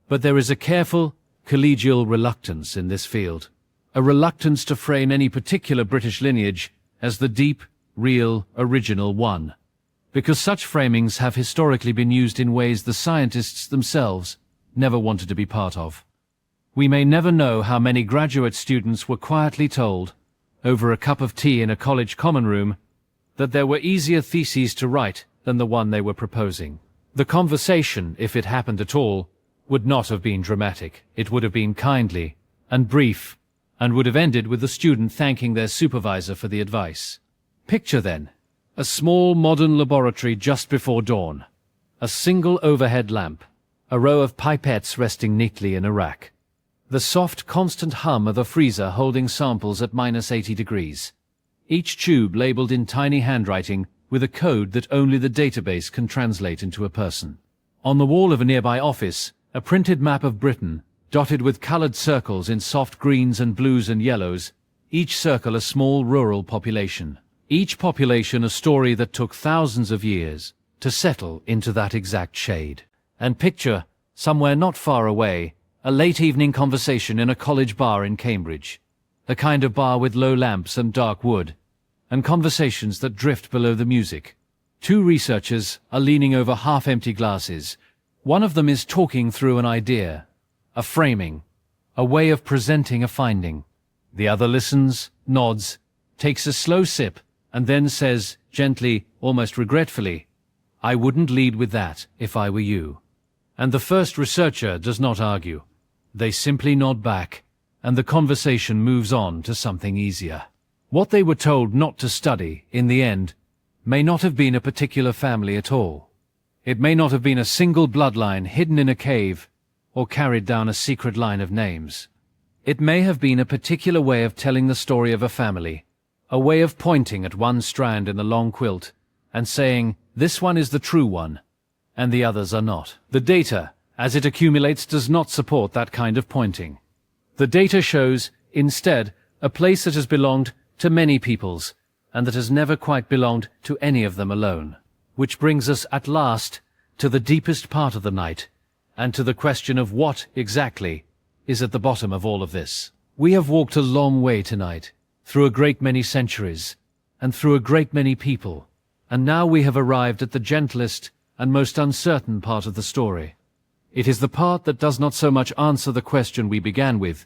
But there is a careful, collegial reluctance in this field. A reluctance to frame any particular British lineage as the deep, real, original one. Because such framings have historically been used in ways the scientists themselves never wanted to be part of. We may never know how many graduate students were quietly told, over a cup of tea in a college common room, that there were easier theses to write than the one they were proposing. The conversation, if it happened at all, would not have been dramatic. It would have been kindly and brief, and would have ended with the student thanking their supervisor for the advice. Picture, then, a small modern laboratory just before dawn, a single overhead lamp, a row of pipettes resting neatly in a rack, the soft, constant hum of a freezer holding samples at -80 degrees, each tube labeled in tiny handwriting with a code that only the database can translate into a person. On the wall of a nearby office, a printed map of Britain, dotted with coloured circles in soft greens and blues and yellows, each circle a small rural population. Each population a story that took thousands of years to settle into that exact shade. And picture, somewhere not far away, a late evening conversation in a college bar in Cambridge, the kind of bar with low lamps and dark wood, and conversations that drift below the music. Two researchers are leaning over half-empty glasses. One of them is talking through an idea, a framing, a way of presenting a finding. The other listens, nods, takes a slow sip, and then says, gently, almost regretfully, "I wouldn't lead with that if I were you." And the first researcher does not argue. They simply nod back, and the conversation moves on to something easier. What they were told not to study, in the end, may not have been a particular family at all. It may not have been a single bloodline hidden in a cave or carried down a secret line of names. It may have been a particular way of telling the story of a family, a way of pointing at one strand in the long quilt and saying, "This one is the true one, and the others are not." The data, as it accumulates, does not support that kind of pointing. The data shows, instead, a place that has belonged to many peoples, and that has never quite belonged to any of them alone. Which brings us at last to the deepest part of the night, and to the question of what, exactly, is at the bottom of all of this. We have walked a long way tonight, through a great many centuries, and through a great many people, and now we have arrived at the gentlest and most uncertain part of the story. It is the part that does not so much answer the question we began with,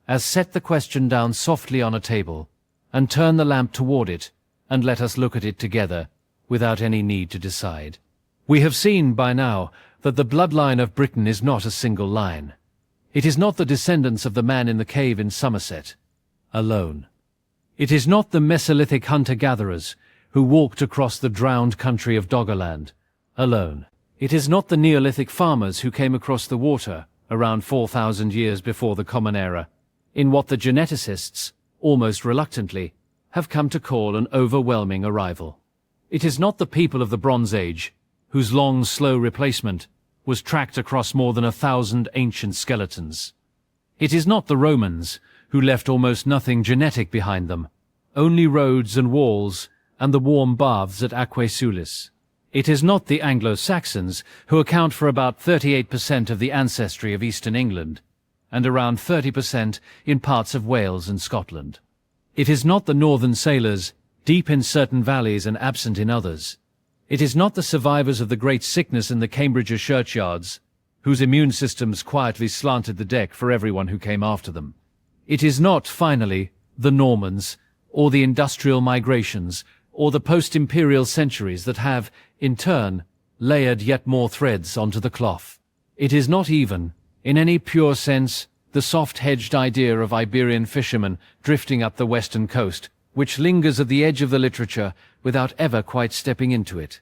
as set the question down softly on a table, and turn the lamp toward it, and let us look at it together, without any need to decide. We have seen by now that the bloodline of Britain is not a single line. It is not the descendants of the man in the cave in Somerset, alone. It is not the Mesolithic hunter-gatherers who walked across the drowned country of Doggerland, alone. It is not the Neolithic farmers who came across the water around 4,000 years before the Common Era, in what the geneticists, almost reluctantly, have come to call an overwhelming arrival. It is not the people of the Bronze Age, whose long, slow replacement was tracked across more than 1,000 ancient skeletons. It is not the Romans, who left almost nothing genetic behind them, only roads and walls and the warm baths at Aquae Sulis. It is not the Anglo-Saxons, who account for about 38% of the ancestry of eastern England, and around 30% in parts of Wales and Scotland. It is not the northern sailors, deep in certain valleys and absent in others. It is not the survivors of the great sickness in the Cambridgeshire churchyards, whose immune systems quietly slanted the deck for everyone who came after them. It is not, finally, the Normans, or the industrial migrations, or the post-imperial centuries that have, in turn, layered yet more threads onto the cloth. It is not even, in any pure sense, the soft-hedged idea of Iberian fishermen drifting up the western coast, which lingers at the edge of the literature without ever quite stepping into it.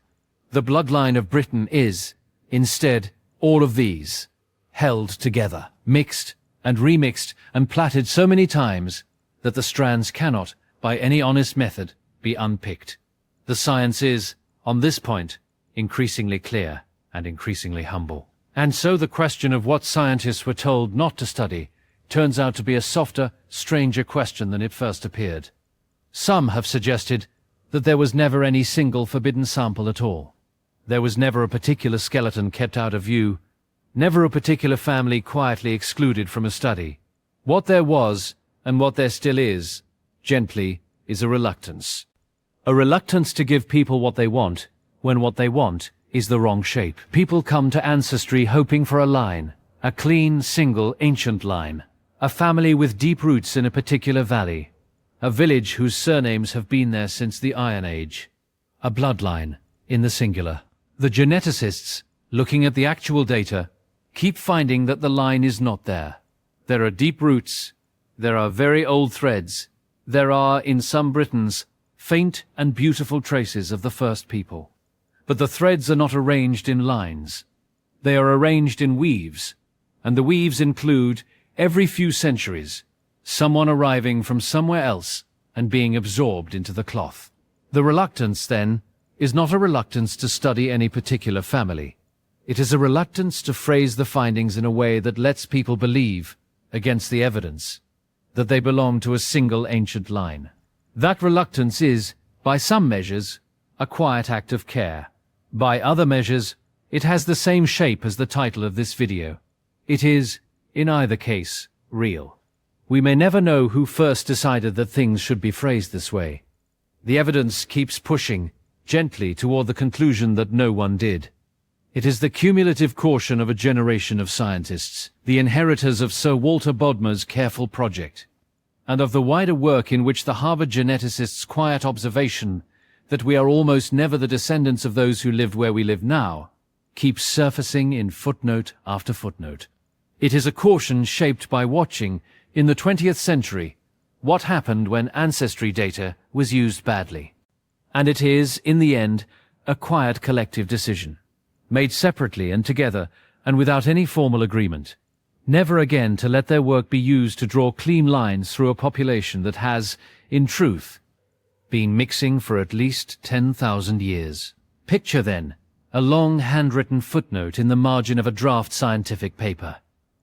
The bloodline of Britain is, instead, all of these, held together, mixed and remixed and platted so many times that the strands cannot, by any honest method, be unpicked. The science is, on this point, increasingly clear and increasingly humble. And so the question of what scientists were told not to study turns out to be a softer, stranger question than it first appeared. Some have suggested that there was never any single forbidden sample at all. There was never a particular skeleton kept out of view, never a particular family quietly excluded from a study. What there was, and what there still is, gently, is a reluctance. A reluctance to give people what they want, when what they want is the wrong shape. People come to ancestry hoping for a line, a clean, single, ancient line. A family with deep roots in a particular valley. A village whose surnames have been there since the Iron Age. A bloodline, in the singular. The geneticists, looking at the actual data, keep finding that the line is not there. There are deep roots, there are very old threads, there are, in some Britons, faint and beautiful traces of the first people. But the threads are not arranged in lines. They are arranged in weaves, and the weaves include, every few centuries, someone arriving from somewhere else and being absorbed into the cloth. The reluctance, then, is not a reluctance to study any particular family. It is a reluctance to phrase the findings in a way that lets people believe, against the evidence, that they belong to a single ancient line. That reluctance is, by some measures, a quiet act of care. By other measures, it has the same shape as the title of this video. It is, in either case, real. We may never know who first decided that things should be phrased this way. The evidence keeps pushing, gently, toward the conclusion that no one did. It is the cumulative caution of a generation of scientists, the inheritors of Sir Walter Bodmer's careful project, and of the wider work in which the Harvard geneticists' quiet observation that we are almost never the descendants of those who lived where we live now, keeps surfacing in footnote after footnote. It is a caution shaped by watching, in the 20th century, what happened when ancestry data was used badly. And it is, in the end, a quiet collective decision, made separately and together and without any formal agreement, never again to let their work be used to draw clean lines through a population that has, in truth, been mixing for at least 10,000 years. Picture, then, a long handwritten footnote in the margin of a draft scientific paper.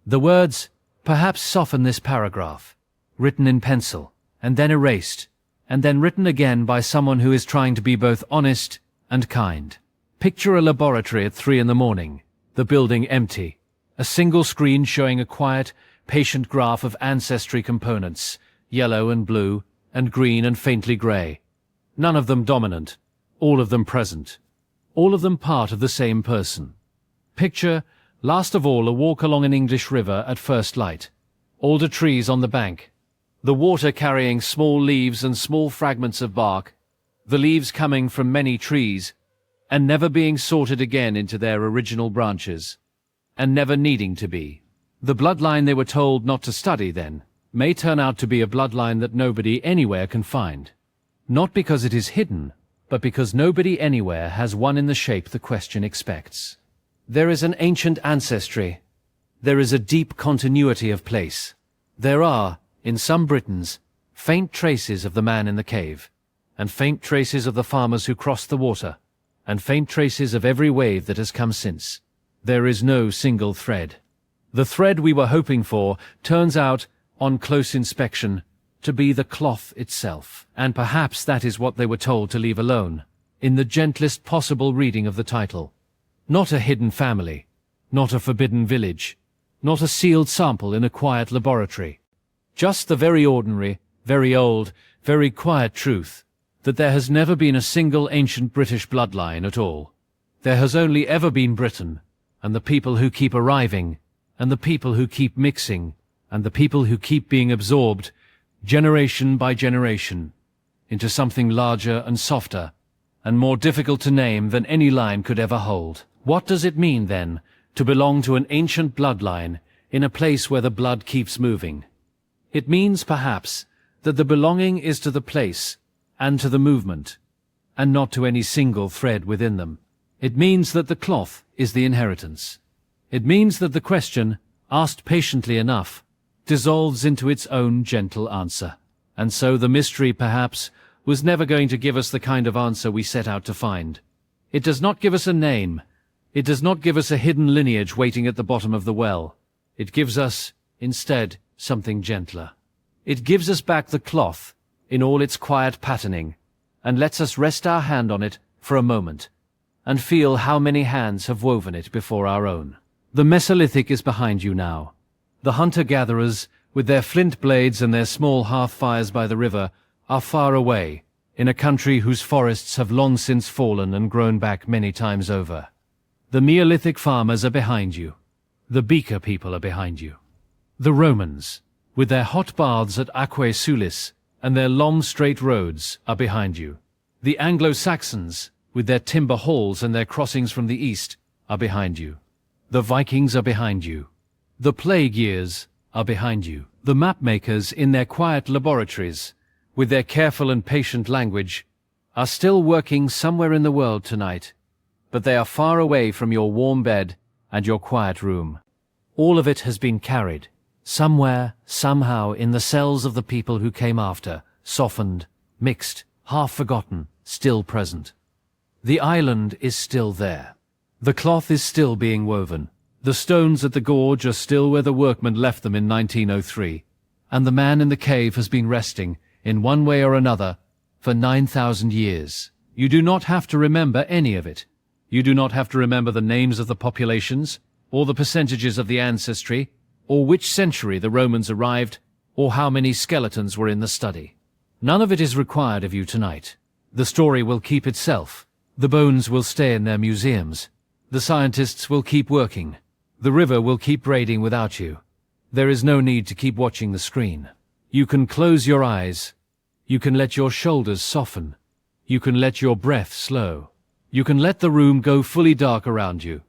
The words perhaps soften this paragraph, written in pencil, and then erased, and then written again by someone who is trying to be both honest and kind. Picture a laboratory at 3 a.m, the building empty, a single screen showing a quiet, patient graph of ancestry components, yellow and blue, and green and faintly grey. None of them dominant, all of them present, all of them part of the same person. Picture, last of all, a walk along an English river at first light. Alder trees on the bank, the water carrying small leaves and small fragments of bark, the leaves coming from many trees, and never being sorted again into their original branches, and never needing to be. The bloodline they were told not to study, then, may turn out to be a bloodline that nobody anywhere can find. Not because it is hidden, but because nobody anywhere has one in the shape the question expects. There is an ancient ancestry. There is a deep continuity of place. There are, in some Britons, faint traces of the man in the cave, and faint traces of the farmers who crossed the water, and faint traces of every wave that has come since. There is no single thread. The thread we were hoping for turns out, on close inspection, to be the cloth itself. And perhaps that is what they were told to leave alone, in the gentlest possible reading of the title. Not a hidden family, not a forbidden village, not a sealed sample in a quiet laboratory. Just the very ordinary, very old, very quiet truth that there has never been a single ancient British bloodline at all. There has only ever been Britain, and the people who keep arriving, and the people who keep mixing, and the people who keep being absorbed, generation by generation, into something larger and softer, and more difficult to name than any line could ever hold. What does it mean, then, to belong to an ancient bloodline in a place where the blood keeps moving? It means, perhaps, that the belonging is to the place and to the movement, and not to any single thread within them. It means that the cloth is the inheritance. It means that the question, asked patiently enough, dissolves into its own gentle answer. And so the mystery, perhaps, was never going to give us the kind of answer we set out to find. It does not give us a name. It does not give us a hidden lineage waiting at the bottom of the well. It gives us, instead, something gentler. It gives us back the cloth in all its quiet patterning, and lets us rest our hand on it for a moment, and feel how many hands have woven it before our own. The Mesolithic is behind you now. The hunter-gatherers, with their flint blades and their small hearth-fires by the river, are far away, in a country whose forests have long since fallen and grown back many times over. The Neolithic farmers are behind you. The Beaker people are behind you. The Romans, with their hot baths at Aquae Sulis and their long straight roads, are behind you. The Anglo-Saxons, with their timber halls and their crossings from the east, are behind you. The Vikings are behind you. The plague years are behind you. The map-makers in their quiet laboratories, with their careful and patient language, are still working somewhere in the world tonight, but they are far away from your warm bed and your quiet room. All of it has been carried, somewhere, somehow, in the cells of the people who came after, softened, mixed, half forgotten, still present. The island is still there. The cloth is still being woven. The stones at the gorge are still where the workmen left them in 1903, and the man in the cave has been resting, in one way or another, for 9,000 years. You do not have to remember any of it. You do not have to remember the names of the populations, or the percentages of the ancestry, or which century the Romans arrived, or how many skeletons were in the study. None of it is required of you tonight. The story will keep itself. The bones will stay in their museums. The scientists will keep working. The river will keep braiding without you. There is no need to keep watching the screen. You can close your eyes. You can let your shoulders soften. You can let your breath slow. You can let the room go fully dark around you,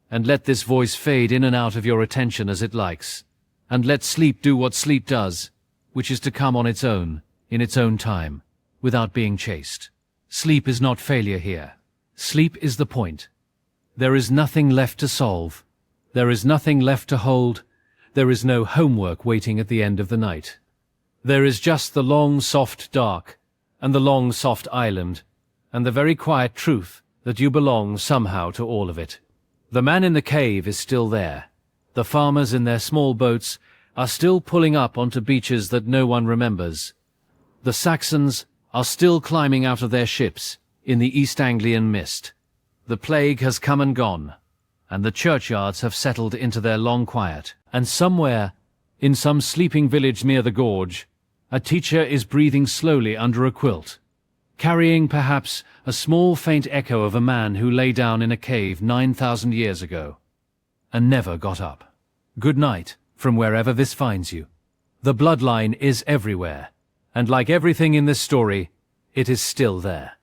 and let this voice fade in and out of your attention as it likes, and let sleep do what sleep does, which is to come on its own, in its own time, without being chased. Sleep is not failure here. Sleep is the point. There is nothing left to solve. There is nothing left to hold. There is no homework waiting at the end of the night. There is just the long, soft dark, and the long, soft island, and the very quiet truth that you belong somehow to all of it. The man in the cave is still there. The farmers in their small boats are still pulling up onto beaches that no one remembers. The Saxons are still climbing out of their ships in the East Anglian mist. The plague has come and gone, and the churchyards have settled into their long quiet. And somewhere, in some sleeping village near the gorge, a teacher is breathing slowly under a quilt, carrying perhaps a small faint echo of a man who lay down in a cave 9,000 years ago, and never got up. Good night, from wherever this finds you. The bloodline is everywhere, and like everything in this story, it is still there.